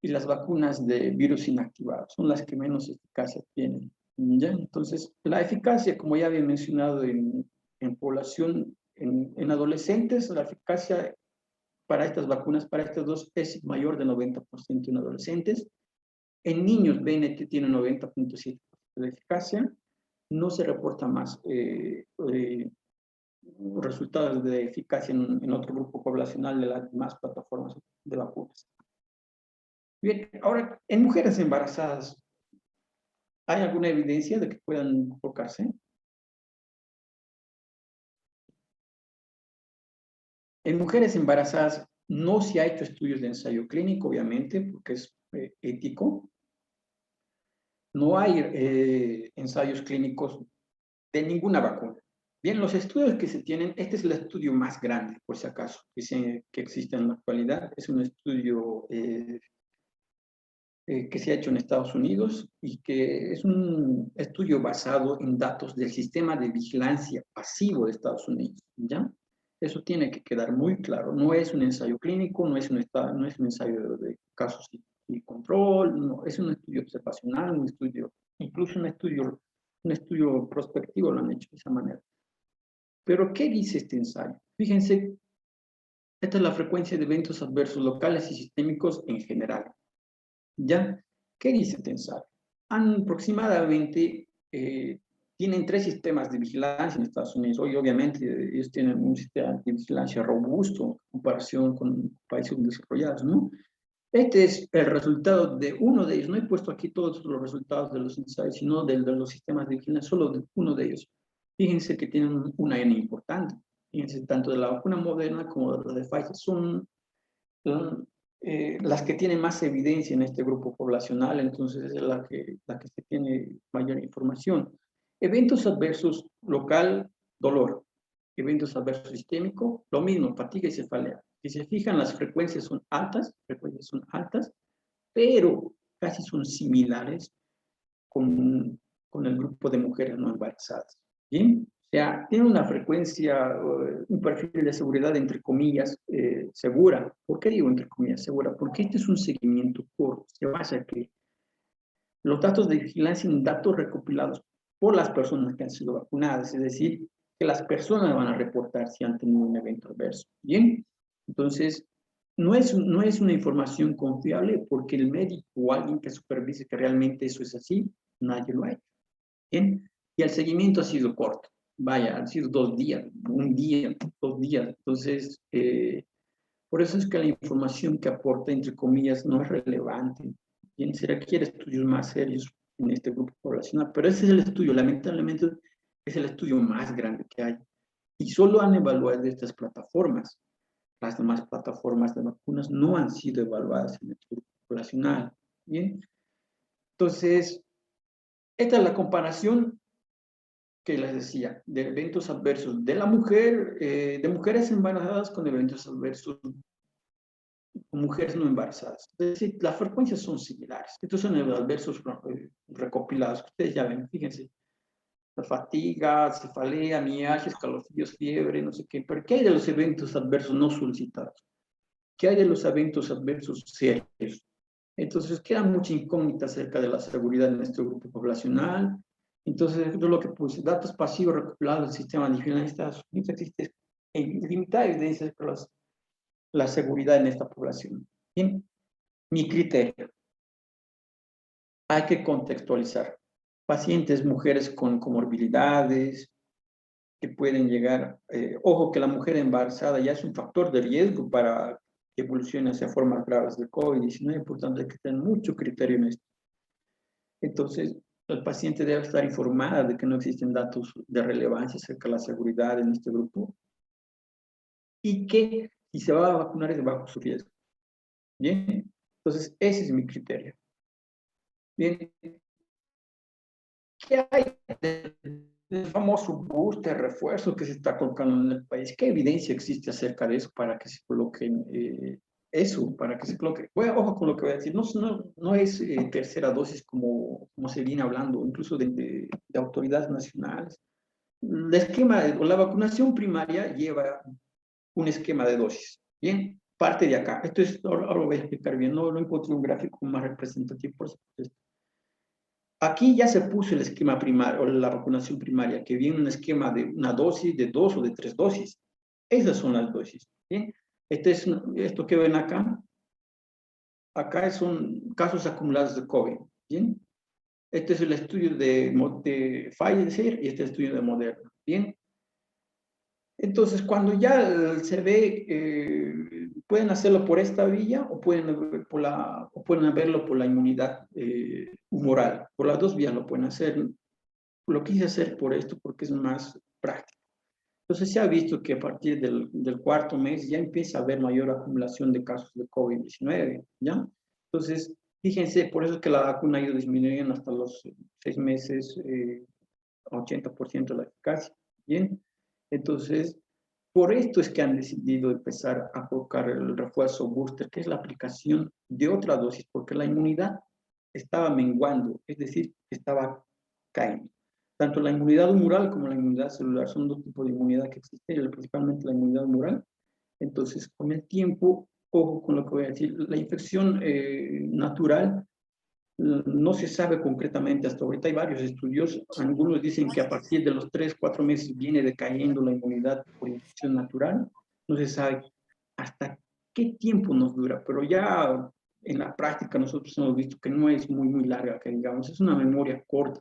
y las vacunas de virus inactivado, son las que menos eficacia tienen. ¿Ya? Entonces, la eficacia, como ya había mencionado en población, en adolescentes, la eficacia para estas vacunas, para estas dos, es mayor del 90% en adolescentes. En niños, BNT tiene 90.7% de eficacia. No se reporta más resultados de eficacia en otro grupo poblacional de las demás plataformas de vacunas. Bien, ahora, en mujeres embarazadas, ¿hay alguna evidencia de que puedan colocarse? En mujeres embarazadas no se ha hecho estudios de ensayo clínico, obviamente, porque es ético. No hay ensayos clínicos de ninguna vacuna. Bien, los estudios que se tienen, este es el estudio más grande, por si acaso, que existe en la actualidad. Es un estudio que se ha hecho en Estados Unidos y que es un estudio basado en datos del sistema de vigilancia pasivo de Estados Unidos, ¿ya? Eso tiene que quedar muy claro. No es un ensayo clínico, no es un ensayo de casos y control, no, es un estudio observacional, un estudio, incluso un estudio prospectivo lo han hecho de esa manera. Pero, ¿qué dice este ensayo? Fíjense, esta es la frecuencia de eventos adversos locales y sistémicos en general. ¿Ya? ¿Qué dice este ensayo? Aproximadamente tienen 3 sistemas de vigilancia en Estados Unidos. Hoy, obviamente, ellos tienen un sistema de vigilancia robusto en comparación con países desarrollados, ¿no? Este es el resultado de uno de ellos. No he puesto aquí todos los resultados de los ensayos, sino de los sistemas de vigilancia, solo de uno de ellos. Fíjense que tienen una N importante. Fíjense, tanto de la vacuna Moderna como de la de Pfizer son las que tienen más evidencia en este grupo poblacional, entonces es la que se tiene mayor información. Eventos adversos local, dolor. Eventos adversos sistémico, lo mismo, fatiga y cefalea. Si se fijan, las frecuencias son altas, pero casi son similares con el grupo de mujeres no embarazadas. ¿Bien? O sea, tiene una frecuencia, un perfil de seguridad, entre comillas, segura. ¿Por qué digo entre comillas segura? Porque este es un seguimiento corto. Se basa en que los datos de vigilancia son datos recopilados por las personas que han sido vacunadas, es decir, que las personas van a reportar si han tenido un evento adverso. ¿Bien? Entonces, no es una información confiable porque el médico o alguien que supervise que realmente eso es así, nadie lo ha hecho. ¿Bien? Y el seguimiento ha sido corto. Vaya, han sido 2 días, un día, 2 días. Entonces, por eso es que la información que aporta, entre comillas, no es relevante. Bien, se requiere estudios más serios en este grupo poblacional, pero ese es el estudio, lamentablemente, es el estudio más grande que hay. Y solo han evaluado estas plataformas. Las demás plataformas de vacunas no han sido evaluadas en el grupo poblacional. Bien, entonces, esta es la comparación que les decía, de eventos adversos de la mujer, de mujeres embarazadas con eventos adversos con mujeres no embarazadas. Es decir, las frecuencias son similares. Estos son los adversos recopilados. Ustedes ya ven, fíjense. La fatiga, cefalea, mialgia, escalofríos, fiebre, no sé qué. Pero ¿qué hay de los eventos adversos no solicitados? ¿Qué hay de los eventos adversos serios? Entonces, queda mucha incógnita acerca de la seguridad en este grupo poblacional. Entonces, yo lo que puse, datos pasivos recopilados del sistema de vigilancia de Estados Unidos, existe limitada evidencia para la seguridad en esta población. Bien, mi criterio, hay que contextualizar. Pacientes, mujeres con comorbilidades, que pueden llegar, ojo que la mujer embarazada ya es un factor de riesgo para que evolucione hacia formas graves de COVID-19, por tanto hay que tener mucho criterio en esto. Entonces, El paciente debe estar informada de que no existen datos de relevancia acerca de la seguridad en este grupo y que si se va a vacunar es de bajo su riesgo. Bien, entonces ese es mi criterio. Bien, ¿qué hay del famoso booster, refuerzo que se está colocando en el país? ¿Qué evidencia existe acerca de eso para que se coloquen eso, para que se coloque? Bueno, ojo con lo que voy a decir, no es tercera dosis como se viene hablando, incluso de autoridades nacionales. El esquema, o la vacunación primaria lleva un esquema de dosis, ¿bien? Parte de acá. Esto es, ahora lo voy a explicar bien, no encontré un gráfico más representativo, por supuesto. Aquí ya se puso el esquema primario, o la vacunación primaria, que viene un esquema de una dosis, de 2 o de 3 dosis. Esas son las dosis, ¿bien? Esto que ven acá son casos acumulados de COVID, ¿bien? Este es el estudio de Pfizer y este es el estudio de Moderna, ¿bien? Entonces, cuando ya se ve, pueden hacerlo por esta vía o pueden verlo por la inmunidad humoral. Por las dos vías lo pueden hacer. Lo quise hacer por esto porque es más práctico. Entonces, se ha visto que a partir del cuarto mes ya empieza a haber mayor acumulación de casos de COVID-19, ¿ya? Entonces, fíjense, por eso es que la vacuna ha ido disminuyendo hasta los 6 meses, 80% de la eficacia, ¿bien? Entonces, por esto es que han decidido empezar a colocar el refuerzo booster, que es la aplicación de otra dosis, porque la inmunidad estaba menguando, es decir, estaba cayendo. Tanto la inmunidad humoral como la inmunidad celular son dos tipos de inmunidad que existen, principalmente la inmunidad humoral. Entonces, con el tiempo, ojo con lo que voy a decir, la infección natural no se sabe concretamente hasta ahorita. Hay varios estudios. Algunos dicen que a partir de los 3, 4 meses viene decayendo la inmunidad por infección natural. No se sabe hasta qué tiempo nos dura, pero ya en la práctica nosotros hemos visto que no es muy larga, que digamos, es una memoria corta.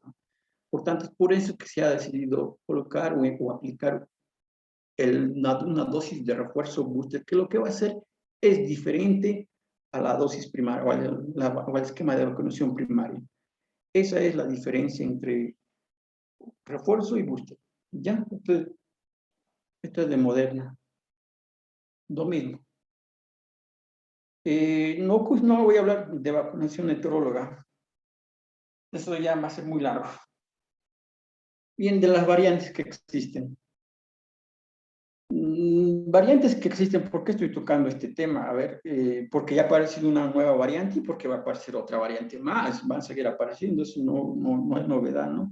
Por tanto, es por eso que se ha decidido colocar o aplicar una dosis de refuerzo booster, que lo que va a hacer es diferente a la dosis primaria o al esquema de vacunación primaria. Esa es la diferencia entre refuerzo y booster. ¿Ya? Entonces, esto es de Moderna. Lo mismo. No voy a hablar de vacunación heteróloga. Eso ya va a ser muy largo. Bien, de las variantes que existen. Variantes que existen, ¿por qué estoy tocando este tema? A ver, porque ya ha aparecido una nueva variante y porque va a aparecer otra variante más, van a seguir apareciendo, eso no es novedad, ¿no?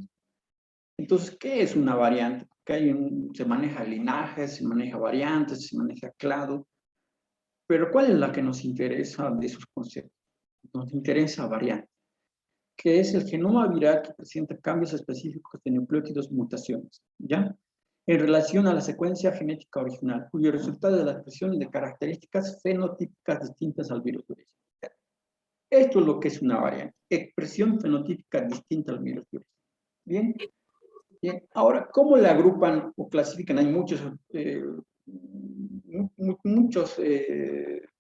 Entonces, ¿qué es una variante? Porque se maneja linajes, se maneja variantes, se maneja clado, pero ¿cuál es la que nos interesa de esos conceptos? Nos interesa variante, que es el genoma viral que presenta cambios específicos de nucleótidos mutaciones, ¿ya? En relación a la secuencia genética original, cuyo resultado es la expresión de características fenotípicas distintas al virus de origen. Esto es lo que es una variante, expresión fenotípica distinta al virus de origen. ¿Bien? Bien. Ahora, ¿cómo la agrupan o clasifican? Hay muchos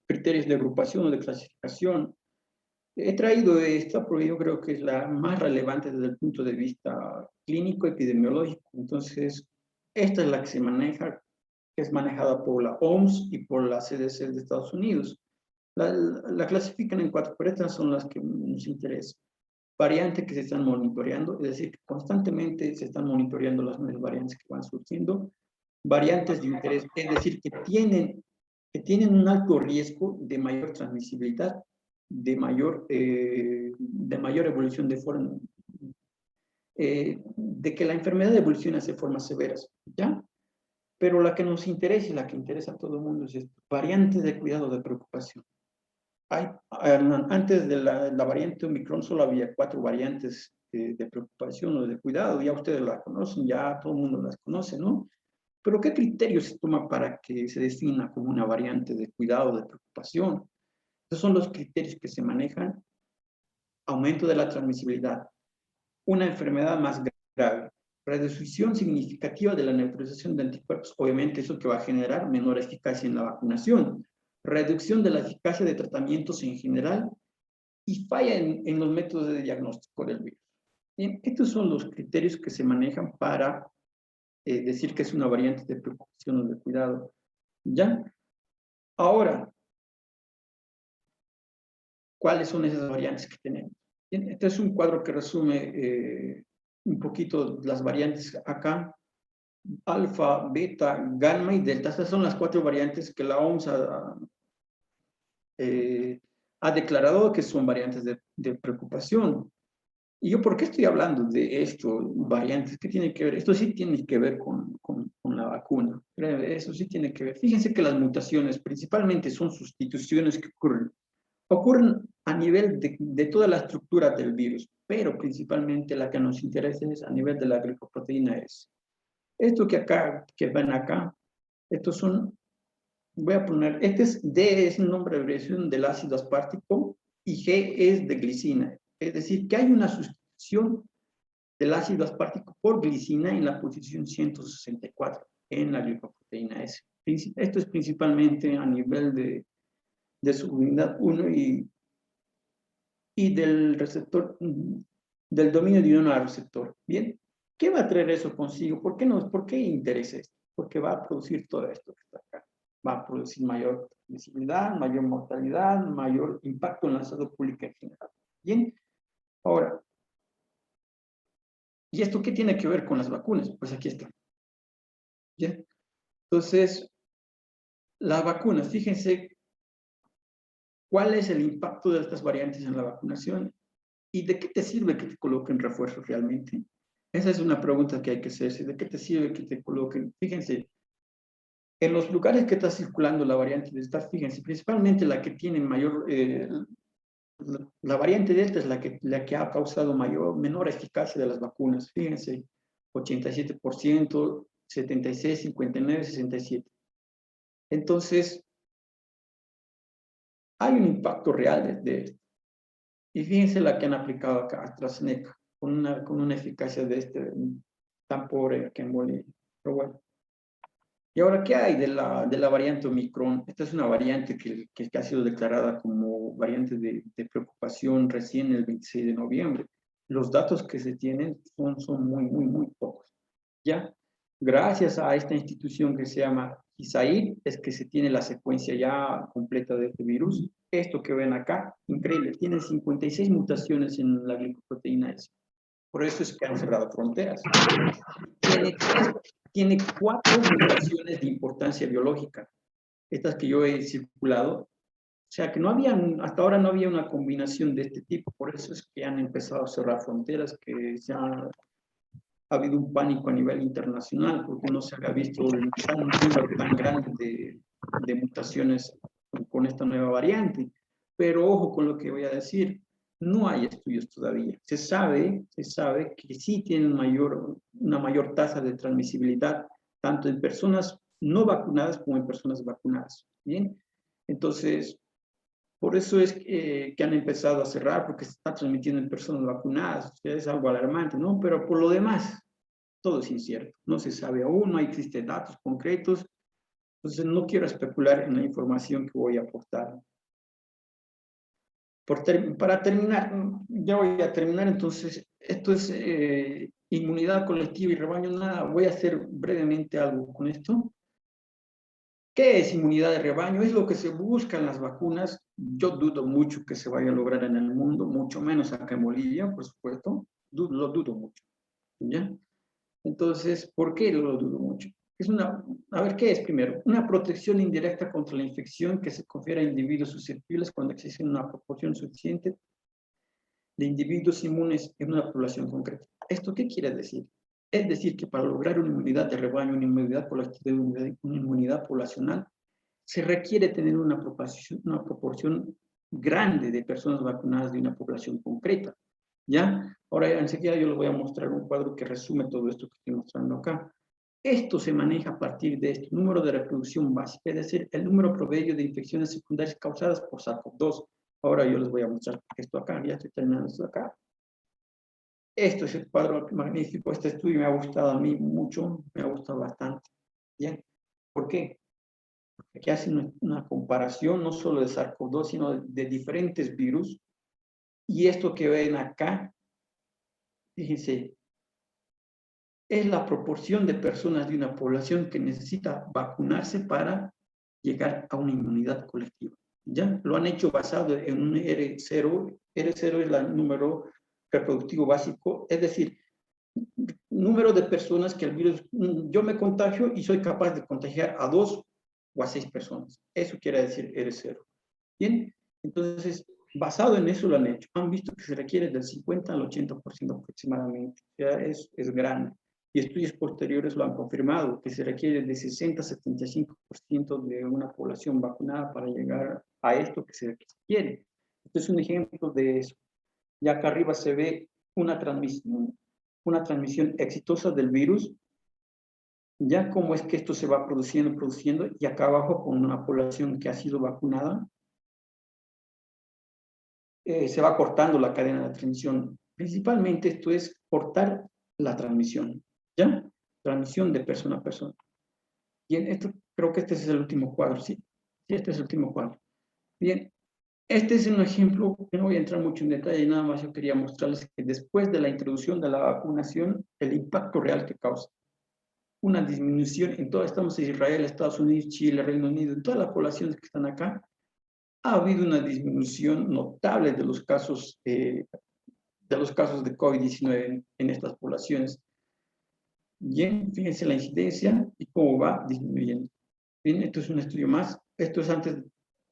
criterios de agrupación o de clasificación. He traído esta porque yo creo que es la más relevante desde el punto de vista clínico epidemiológico. Entonces, esta es la que se maneja, que es manejada por la OMS y por la CDC de Estados Unidos. La clasifican en 4, pero estas son las que nos interesan. Variantes que se están monitoreando, es decir, que constantemente se están monitoreando las nuevas variantes que van surgiendo. Variantes de interés, es decir, que tienen un alto riesgo de mayor transmisibilidad, de mayor evolución de forma, de que la enfermedad evolucione hacia formas severas, ¿ya? Pero la que nos interesa y la que interesa a todo el mundo es esto, variantes de cuidado de preocupación. Antes de la variante Omicron solo había 4 variantes de preocupación o de cuidado, ya ustedes la conocen, ya todo el mundo las conoce, ¿no? Pero ¿qué criterios se toma para que se defina como una variante de cuidado, de preocupación? Esos son los criterios que se manejan: aumento de la transmisibilidad, una enfermedad más grave, reducción significativa de la neutralización de anticuerpos, obviamente eso que va a generar menor eficacia en la vacunación, reducción de la eficacia de tratamientos en general y falla en los métodos de diagnóstico del virus. Bien, estos son los criterios que se manejan para decir que es una variante de preocupación o de cuidado. ¿Ya? Ahora, ¿cuáles son esas variantes que tenemos? Bien, este es un cuadro que resume un poquito las variantes acá. Alfa, beta, gamma y delta. Estas son las 4 variantes que la OMS ha declarado que son variantes de preocupación. ¿Y yo por qué estoy hablando de esto, variantes? ¿Qué tiene que ver? Esto sí tiene que ver con la vacuna. Eso sí tiene que ver. Fíjense que las mutaciones principalmente son sustituciones que ocurren a nivel de toda la estructura del virus, pero principalmente la que nos interesa es a nivel de la glicoproteína S. Esto que ven acá, estos son, voy a poner, este es D, es un nombre de abreviación del ácido aspartico, y G es de glicina. Es decir, que hay una sustitución del ácido aspartico por glicina en la posición 164 en la glicoproteína S. Esto es principalmente a nivel de su unidad 1 y del receptor, del dominio de ion al receptor. Bien, ¿qué va a traer eso consigo? ¿Por qué interesa esto? Porque va a producir todo esto que está acá. Va a producir mayor visibilidad, mayor mortalidad, mayor impacto en la salud pública en general. Bien, ahora, ¿y esto qué tiene que ver con las vacunas? Pues aquí está. Bien, entonces, las vacunas, fíjense cuál es el impacto de estas variantes en la vacunación y de qué te sirve que te coloquen refuerzos realmente. Esa es una pregunta que hay que hacerse. ¿De qué te sirve que te coloquen? Fíjense, en los lugares que está circulando la variante Delta, fíjense, principalmente la que tiene mayor, la variante Delta es la que ha causado menor eficacia de las vacunas. Fíjense, 87%, 76, 59, 67. Entonces, hay un impacto real de esto. Y fíjense la que han aplicado acá, AstraZeneca, con una eficacia tan pobre que en Bolivia. Pero bueno. ¿Y ahora qué hay de la variante Omicron? Esta es una variante que ha sido declarada como variante de preocupación recién el 26 de noviembre. Los datos que se tienen son muy, muy, muy pocos. ¿Ya? Gracias a esta institución que se llama ISAID, es que se tiene la secuencia ya completa de este virus. Esto que ven acá, increíble, tiene 56 mutaciones en la glicoproteína S. Por eso es que han cerrado fronteras. Tiene 4 mutaciones de importancia biológica. Estas que yo he circulado. O sea, que no había, hasta ahora no había una combinación de este tipo. Por eso es que han empezado a cerrar fronteras, que ha habido un pánico a nivel internacional, porque no se había visto un número tan grande de mutaciones con esta nueva variante. Pero ojo con lo que voy a decir, no hay estudios todavía. Se sabe que sí tienen una mayor tasa de transmisibilidad, tanto en personas no vacunadas como en personas vacunadas. ¿Bien? Entonces, por eso es que han empezado a cerrar, porque se está transmitiendo en personas vacunadas. O sea, es algo alarmante, ¿no? Pero por lo demás, todo es incierto. No se sabe aún, no existen datos concretos. Entonces, no quiero especular en la información que voy a aportar. Para terminar, ya voy a terminar, entonces, esto es inmunidad colectiva y rebaño, nada, voy a hacer brevemente algo con esto. ¿Qué es inmunidad de rebaño? Es lo que se busca en las vacunas. Yo dudo mucho que se vaya a lograr en el mundo, mucho menos acá en Bolivia, por supuesto. Lo dudo mucho. ¿Ya? Entonces, ¿por qué lo dudo mucho? A ver, ¿qué es primero? Una protección indirecta contra la infección que se confiere a individuos susceptibles cuando existe una proporción suficiente de individuos inmunes en una población concreta. ¿Esto qué quiere decir? Es decir, que para lograr una inmunidad de rebaño, una inmunidad colectiva, una inmunidad poblacional, se requiere tener una proporción grande de personas vacunadas de una población concreta. ¿Ya? Ahora, enseguida yo les voy a mostrar un cuadro que resume todo esto que estoy mostrando acá. Esto se maneja a partir de este número de reproducción básica, es decir, el número promedio de infecciones secundarias causadas por SARS-CoV-2. Ahora yo les voy a mostrar esto acá, ya estoy terminando esto acá. Esto es el cuadro magnífico, este estudio me ha gustado a mí mucho, me ha gustado bastante. ¿Bien? ¿Por qué? Porque hace una comparación no solo de SARS-CoV-2, sino de diferentes virus. Y esto que ven acá fíjense, es la proporción de personas de una población que necesita vacunarse para llegar a una inmunidad colectiva. ¿Ya? Lo han hecho basado en un R0. R0 es el número reproductivo básico, es decir, número de personas que el virus, yo me contagio y soy capaz de contagiar a 2 o a 6 personas. Eso quiere decir R0. Bien, entonces, basado en eso lo han hecho. Han visto que se requiere del 50 al 80% aproximadamente. O sea, es grande. Y estudios posteriores lo han confirmado, que se requiere de 60 a 75% de una población vacunada para llegar a esto que se quiere. Este es un ejemplo de eso. Y acá arriba se ve una transmisión exitosa del virus, ya cómo es que esto se va produciendo, y acá abajo con una población que ha sido vacunada, se va cortando la cadena de transmisión. Principalmente esto es cortar la transmisión, ¿ya? Transmisión de persona a persona. Bien, esto, creo que este es el último cuadro, ¿sí? Sí, este es el último cuadro. Bien, este es un ejemplo, que no voy a entrar mucho en detalle, nada más yo quería mostrarles que después de la introducción de la vacunación, el impacto real que causa. Una disminución en todo, estamos en Israel, Estados Unidos, Chile, Reino Unido, en todas las poblaciones que están acá, ha habido una disminución notable de los casos de COVID-19 en estas poblaciones. Bien, fíjense la incidencia y cómo va disminuyendo. Bien, esto es un estudio más. Esto es antes,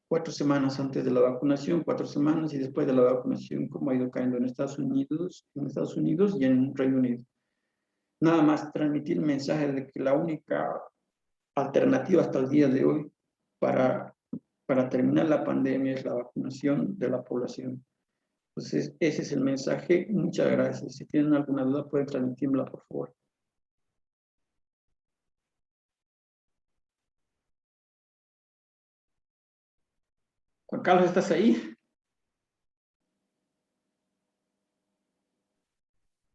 4 semanas antes de la vacunación, 4 semanas, y después de la vacunación, cómo ha ido cayendo en Estados Unidos y en Reino Unido. Nada más transmitir el mensaje de que la única alternativa hasta el día de hoy para, para terminar la pandemia es la vacunación de la población. Entonces, ese es el mensaje. Muchas gracias. Si tienen alguna duda, pueden transmitírmela, por favor. Juan Carlos, ¿estás ahí?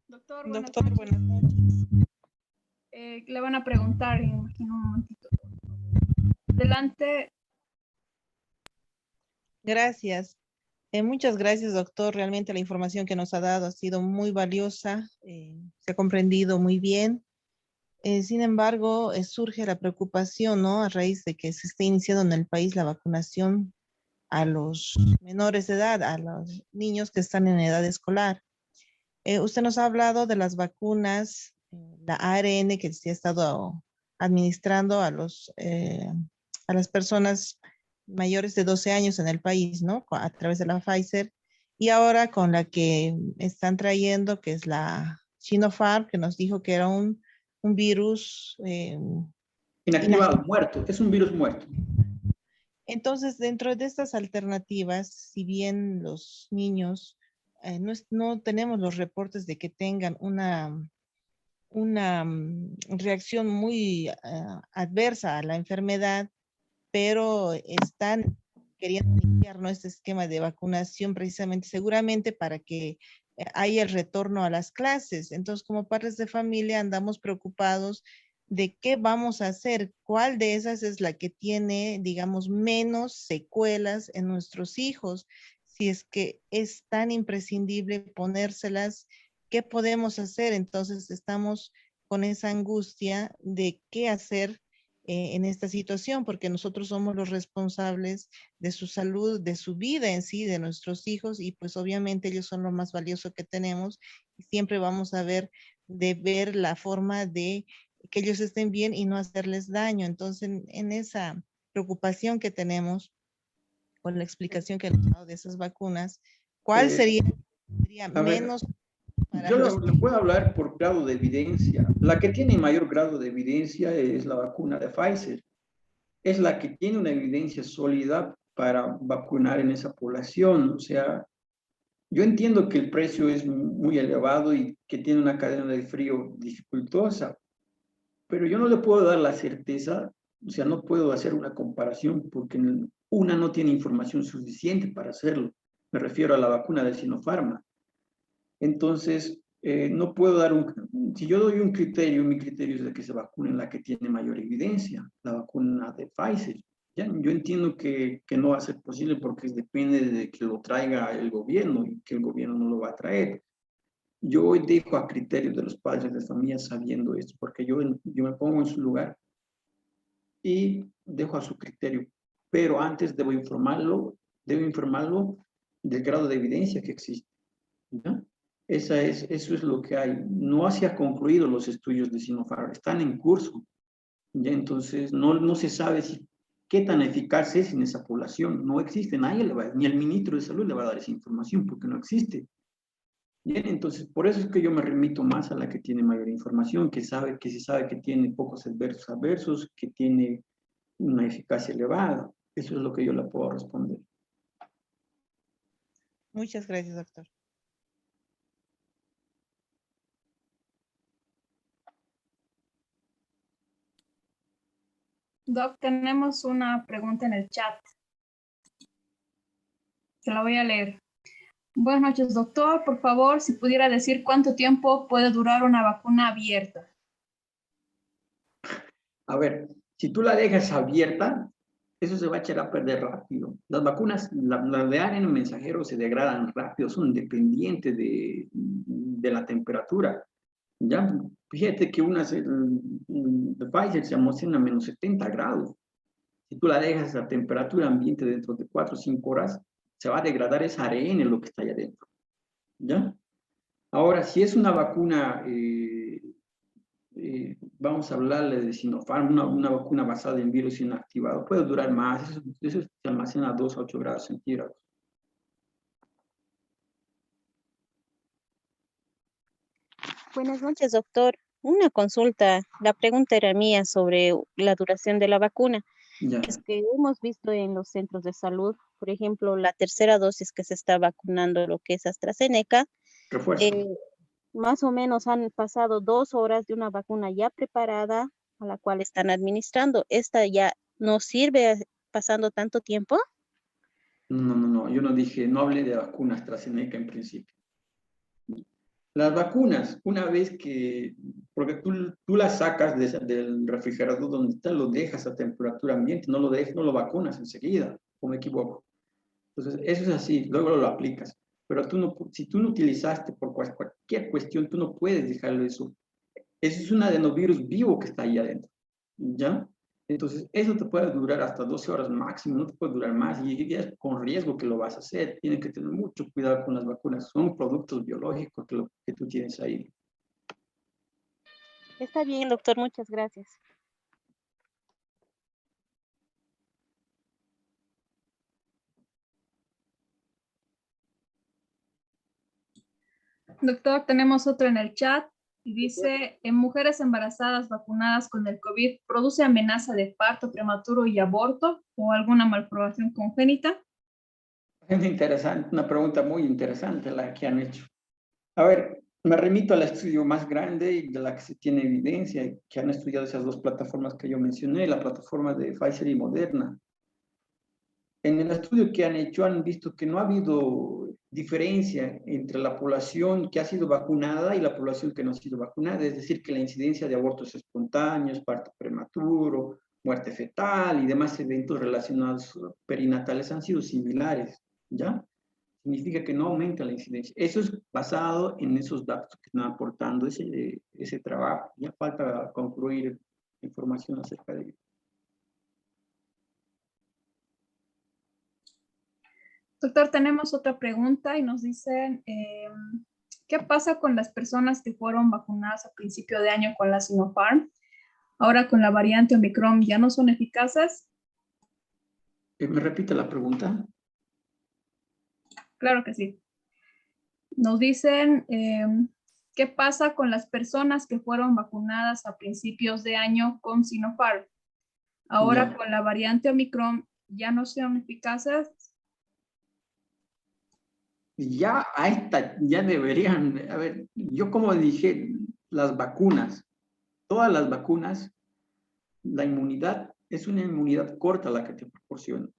Doctor, buenas Doctor, noches. buenas noches. Le van a preguntar, imagino un momentito. Adelante. Gracias. Muchas gracias, doctor. Realmente la información que nos ha dado ha sido muy valiosa, se ha comprendido muy bien. Sin embargo, surge la preocupación, ¿no? A raíz de que se esté iniciando en el país la vacunación a los menores de edad, a los niños que están en edad escolar. Usted nos ha hablado de las vacunas, la ARN que se ha estado administrando a las personas mayores de 12 años en el país, ¿no? A través de la Pfizer. Y ahora con la que están trayendo, que es la Sinopharm, que nos dijo que era un virus Inactivado, inactivo. muerto. Es un virus muerto. Entonces, dentro de estas alternativas, si bien los niños no tenemos los reportes de que tengan una reacción muy adversa a la enfermedad, pero están queriendo iniciar, ¿no?, este esquema de vacunación precisamente, seguramente para que haya el retorno a las clases. Entonces, como padres de familia, andamos preocupados de qué vamos a hacer, cuál de esas es la que tiene, digamos, menos secuelas en nuestros hijos. Si es que es tan imprescindible ponérselas, ¿qué podemos hacer? Entonces, estamos con esa angustia de qué hacer en esta situación, porque nosotros somos los responsables de su salud, de su vida en sí, de nuestros hijos, y pues obviamente ellos son lo más valioso que tenemos, y siempre vamos a ver la forma de que ellos estén bien y no hacerles daño. Entonces, en esa preocupación que tenemos con la explicación que nos ha dado de esas vacunas, ¿cuál Eh, sería a ver, menos para yo los... le puedo hablar por grado de evidencia. La que tiene mayor grado de evidencia es la vacuna de Pfizer. Es la que tiene una evidencia sólida para vacunar en esa población. O sea, yo entiendo que el precio es muy elevado y que tiene una cadena de frío dificultosa, pero yo no le puedo dar la certeza, o sea, no puedo hacer una comparación porque una no tiene información suficiente para hacerlo. Me refiero a la vacuna de Sinopharm. Entonces, no puedo dar si yo doy un criterio, mi criterio es de que se vacune la que tiene mayor evidencia, la vacuna de Pfizer. ¿Ya? Yo entiendo que no va a ser posible porque depende de que lo traiga el gobierno y que el gobierno no lo va a traer. Yo hoy dejo a criterio de los padres de familia sabiendo esto, porque yo me pongo en su lugar y dejo a su criterio. Pero antes debo informarlo del grado de evidencia que existe, ¿ya? Eso es lo que hay. No se han concluido los estudios de Sinopharm, están en curso, ¿ya? Entonces, no se sabe qué tan eficaz es en esa población. No existe, nadie le va, ni el ministro de Salud le va a dar esa información porque no existe. Bien, entonces, por eso es que yo me remito más a la que tiene mayor información, que se sabe que tiene pocos adversos, que tiene una eficacia elevada. Eso es lo que yo le puedo responder. Muchas gracias, doctor. Doc, tenemos una pregunta en el chat. Se la voy a leer. Buenas noches, doctor. Por favor, si pudiera decir cuánto tiempo puede durar una vacuna abierta. A ver, si tú la dejas abierta, eso se va a echar a perder rápido. Las vacunas, las de ARN mensajero se degradan rápido, son dependientes de la temperatura. Ya, fíjate que de Pfizer se almacena a menos 70 grados. Si tú la dejas a temperatura ambiente dentro de 4 o 5 horas, se va a degradar esa ARN, lo que está allá adentro. ¿Ya? Ahora, si es una vacuna, vamos a hablarle de Sinopharm, una vacuna basada en virus inactivado, puede durar más, eso se almacena a 2 a 8 grados centígrados. Buenas noches, doctor. Una consulta. La pregunta era mía sobre la duración de la vacuna. Ya, Es que hemos visto en los centros de salud, por ejemplo, la tercera dosis que se está vacunando, lo que es AstraZeneca, refuerzo. más o menos han pasado 2 horas de una vacuna ya preparada a la cual están administrando. ¿Esta ya no sirve pasando tanto tiempo? No, yo no dije, no hablé de vacunas AstraZeneca en principio. Las vacunas, una vez que, porque tú las sacas del refrigerador donde está, lo dejas a temperatura ambiente, no lo vacunas enseguida, o me equivoco. Entonces, eso es así, luego lo aplicas. Pero si tú no utilizaste por cualquier cuestión, tú no puedes dejarlo eso. Eso es un adenovirus vivo que está ahí adentro, ¿ya? Entonces, eso te puede durar hasta 12 horas máximo, no te puede durar más, y es con riesgo que lo vas a hacer. Tienes que tener mucho cuidado con las vacunas, son productos biológicos que tú tienes ahí. Está bien, doctor, muchas gracias. Doctor, tenemos otro en el chat y dice, en mujeres embarazadas vacunadas con el COVID, ¿produce amenaza de parto prematuro y aborto o alguna malformación congénita? Es interesante, una pregunta muy interesante la que han hecho. A ver, me remito al estudio más grande y de la que se tiene evidencia, que han estudiado esas dos plataformas que yo mencioné, la plataforma de Pfizer y Moderna. En el estudio que han hecho han visto que no ha habido diferencia entre la población que ha sido vacunada y la población que no ha sido vacunada, es decir, que la incidencia de abortos espontáneos, parto prematuro, muerte fetal y demás eventos relacionados perinatales han sido similares, ¿ya? Significa que no aumenta la incidencia. Eso es basado en esos datos que están aportando ese trabajo. Ya falta concluir información acerca de ello. Doctor, tenemos otra pregunta y nos dicen, ¿qué pasa con las personas que fueron vacunadas a principio de año con la Sinopharm? Ahora con la variante Omicron, ¿ya no son eficaces? ¿Me repite la pregunta? Claro que sí. Nos dicen, ¿qué pasa con las personas que fueron vacunadas a principios de año con Sinopharm? Ahora Ya. con la variante Omicron, ¿ya no son eficaces? Ya deberían, a ver, yo como dije, las vacunas, todas las vacunas, la inmunidad es una inmunidad corta la que te proporciona.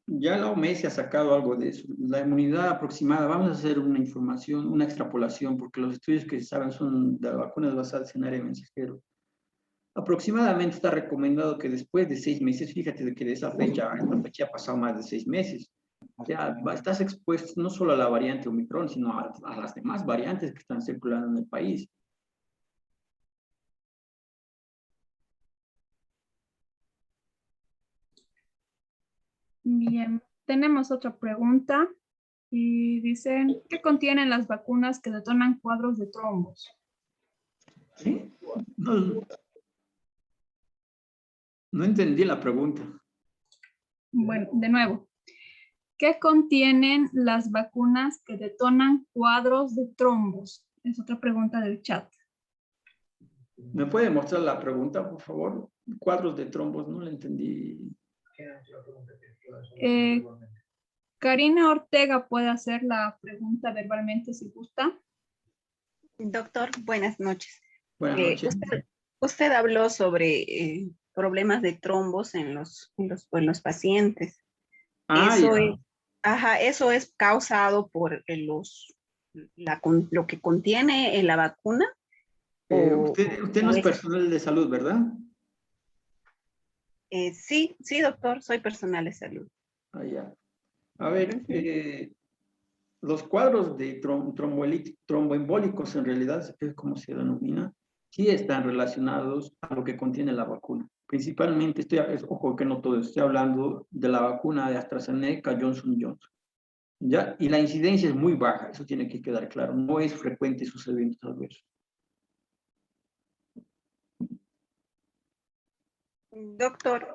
Ya la OMS ha sacado algo de eso. La inmunidad aproximada, vamos a hacer una información, una extrapolación, porque los estudios que se saben son de vacunas basadas en ARN mensajero. Aproximadamente está recomendado que después de 6 meses, fíjate de que de esa fecha, esta fecha ha pasado más de 6 meses, Ya estás expuesto no solo a la variante Omicron, sino a las demás variantes que están circulando en el país. Bien, tenemos otra pregunta y dicen, ¿qué contienen las vacunas que detonan cuadros de trombos? ¿Sí? No entendí la pregunta. Bueno, de nuevo, ¿qué contienen las vacunas que detonan cuadros de trombos? Es otra pregunta del chat. ¿Me puede mostrar la pregunta, por favor? Cuadros de trombos, no la entendí. Karina Ortega puede hacer la pregunta verbalmente si gusta. Doctor, buenas noches. Buenas noches. Usted habló sobre problemas de trombos en los pacientes. Ah, Eso ya. es, eso es causado por lo que contiene en la vacuna. Usted no es personal de salud, ¿verdad? Sí, doctor, soy personal de salud. Ah, ya. A ver, los cuadros de tromboembólicos, en realidad, es como se denomina, sí están relacionados a lo que contiene la vacuna. Principalmente, ojo que no todo, estoy hablando de la vacuna de AstraZeneca, Johnson & Johnson. ¿Ya? Y la incidencia es muy baja, eso tiene que quedar claro. No es frecuente sus eventos adversos. Doctor,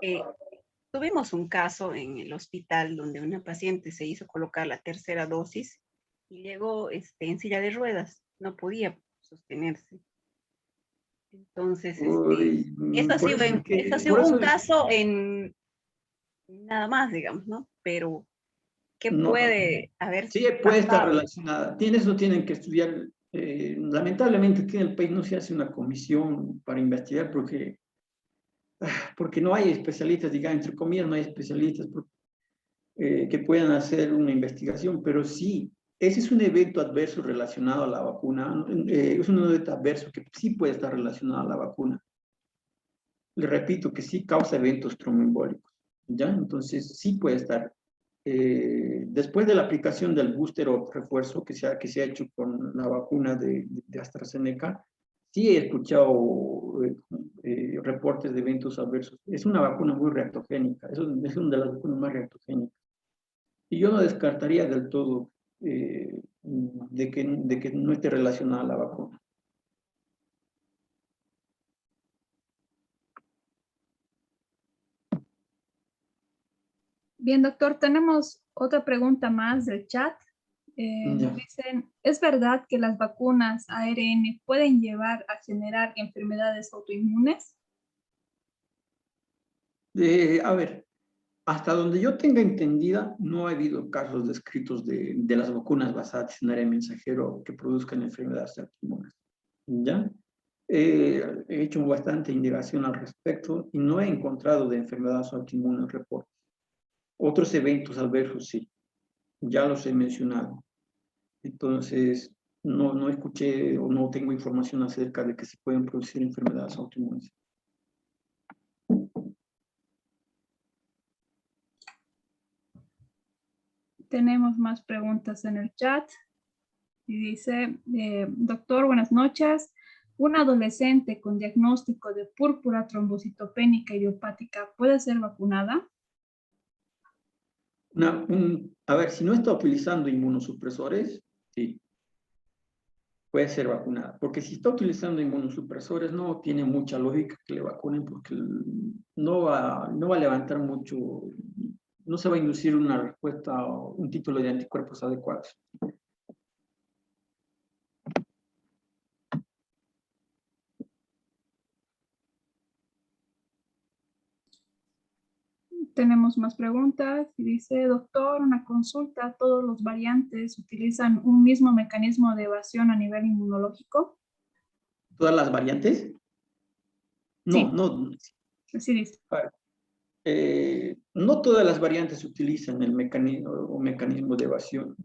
tuvimos un caso en el hospital donde una paciente se hizo colocar la tercera dosis y llegó en silla de ruedas, no podía sostenerse. Entonces, Uy, esto ha por sido, eso es esto ha que, sido por eso un caso en nada más, digamos, ¿no? Pero, ¿qué no, puede haber sí puede estar pasado? relacionada. Eso tienen que estudiar. Lamentablemente aquí en el país no se hace una comisión para investigar porque no hay especialistas, digamos, entre comillas, no hay especialistas que puedan hacer una investigación, pero sí, ese es un evento adverso relacionado a la vacuna, es un evento adverso que sí puede estar relacionado a la vacuna. Le repito que sí causa eventos tromboembólicos, ¿ya? Entonces sí puede estar. Después de la aplicación del booster o refuerzo que se ha hecho con la vacuna de AstraZeneca, sí he escuchado reportes de eventos adversos. Es una vacuna muy reactogénica, es una de las vacunas más reactogénicas. Y yo no descartaría del todo de que no esté relacionada a la vacuna. Bien, doctor, tenemos otra pregunta más del chat. Ya. Dicen, ¿es verdad que las vacunas ARN pueden llevar a generar enfermedades autoinmunes? A ver, hasta donde yo tenga entendida, no ha habido casos descritos de las vacunas basadas en ARN mensajero que produzcan enfermedades autoinmunes. ¿Ya? He hecho bastante indagación al respecto y no he encontrado de enfermedades autoinmunes reportes. Otros eventos adversos sí, ya los he mencionado. Entonces, no escuché o no tengo información acerca de que se pueden producir enfermedades autoinmunes. Tenemos más preguntas en el chat. Y dice, doctor, buenas noches. ¿Un adolescente con diagnóstico de púrpura trombocitopénica idiopática puede ser vacunada? A ver, si no está utilizando inmunosupresores, sí, puede ser vacunada. Porque si está utilizando inmunosupresores, no tiene mucha lógica que le vacunen porque no va a levantar mucho, no se va a inducir una respuesta o un título de anticuerpos adecuados. Tenemos más preguntas y dice, doctor, una consulta, ¿todos los variantes utilizan un mismo mecanismo de evasión a nivel inmunológico? ¿Todas las variantes? No, Sí. no. Así dice. No todas las variantes utilizan el mecanismo de evasión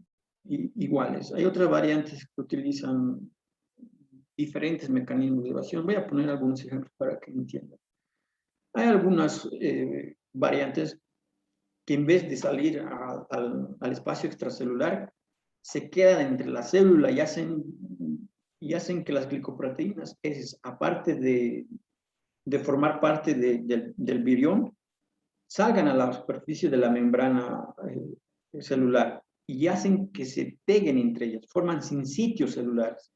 iguales. Hay otras variantes que utilizan diferentes mecanismos de evasión. Voy a poner algunos ejemplos para que entiendan. Hay algunas variantes que en vez de salir al espacio extracelular, se quedan entre la célula y hacen que las glicoproteínas, aparte de formar parte del virión, salgan a la superficie de la membrana celular y hacen que se peguen entre ellas, forman sinsitios celulares.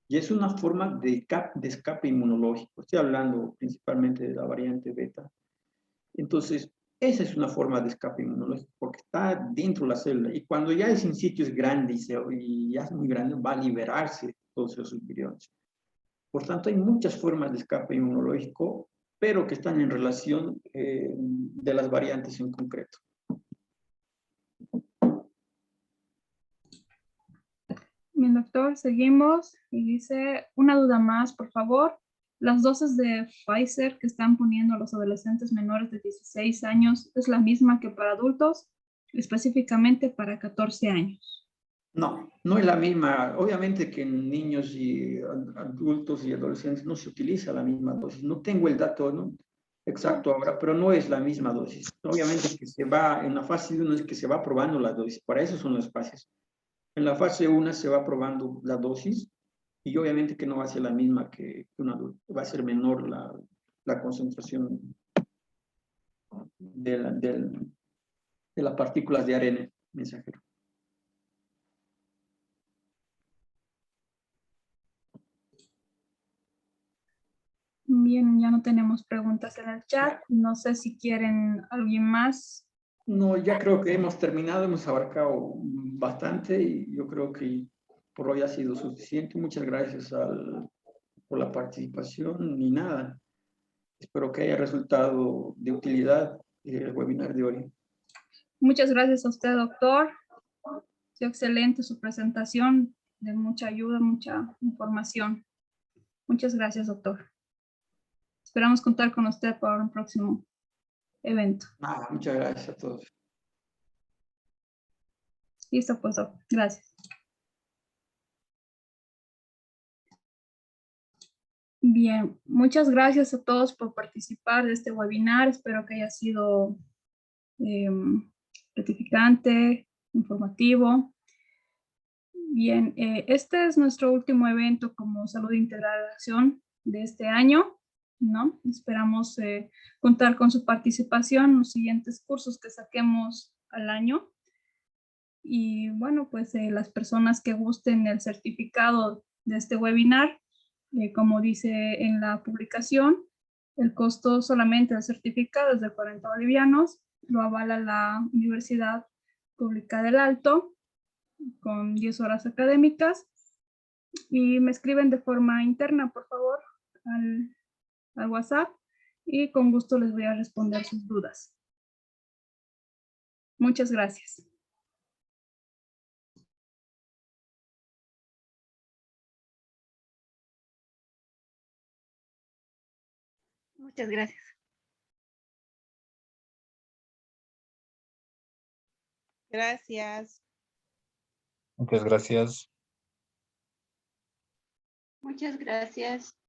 Y es una forma de escape inmunológico. Estoy hablando principalmente de la variante beta. Entonces, esa es una forma de escape inmunológico porque está dentro de la célula. Y cuando ya el sinsitio es grande y ya es muy grande, va a liberarse todos esos viriones. Por tanto, hay muchas formas de escape inmunológico, pero que están en relación de las variantes en concreto. Bien, doctor, seguimos. Y dice, una duda más, por favor. Las dosis de Pfizer que están poniendo a los adolescentes menores de 16 años, ¿es la misma que para adultos? Específicamente para 14 años. No, no es la misma. Obviamente que en niños y adultos y adolescentes no se utiliza la misma dosis. No tengo el dato, ¿no?, exacto ahora, pero no es la misma dosis. Obviamente que en la fase 1 es que se va probando la dosis. Para eso son las fases. En la fase 1 se va probando la dosis y obviamente que no va a ser la misma que un adulto. Va a ser menor la concentración de las partículas de ARN mensajero. Bien, ya no tenemos preguntas en el chat. No sé si quieren alguien más. No, ya creo que hemos terminado, hemos abarcado bastante y yo creo que por hoy ha sido suficiente. Muchas gracias por la participación y nada. Espero que haya resultado de utilidad el webinar de hoy. Muchas gracias a usted, doctor. Fue excelente su presentación, de mucha ayuda, mucha información. Muchas gracias, doctor. Esperamos contar con usted para un próximo evento. Nada, muchas gracias a todos. Listo, pues, doctor. Gracias. Bien, muchas gracias a todos por participar de este webinar. Espero que haya sido gratificante, informativo. Bien, este es nuestro último evento como Salud Integral de Acción de este año, ¿no? Esperamos contar con su participación en los siguientes cursos que saquemos al año. Y bueno, pues las personas que gusten el certificado de este webinar, como dice en la publicación, el costo solamente del certificado es de 40 bolivianos, lo avala la Universidad Pública del Alto con 10 horas académicas y me escriben de forma interna, por favor, al WhatsApp y con gusto les voy a responder sus dudas. Muchas gracias. Muchas gracias. Gracias. Muchas gracias. Muchas gracias.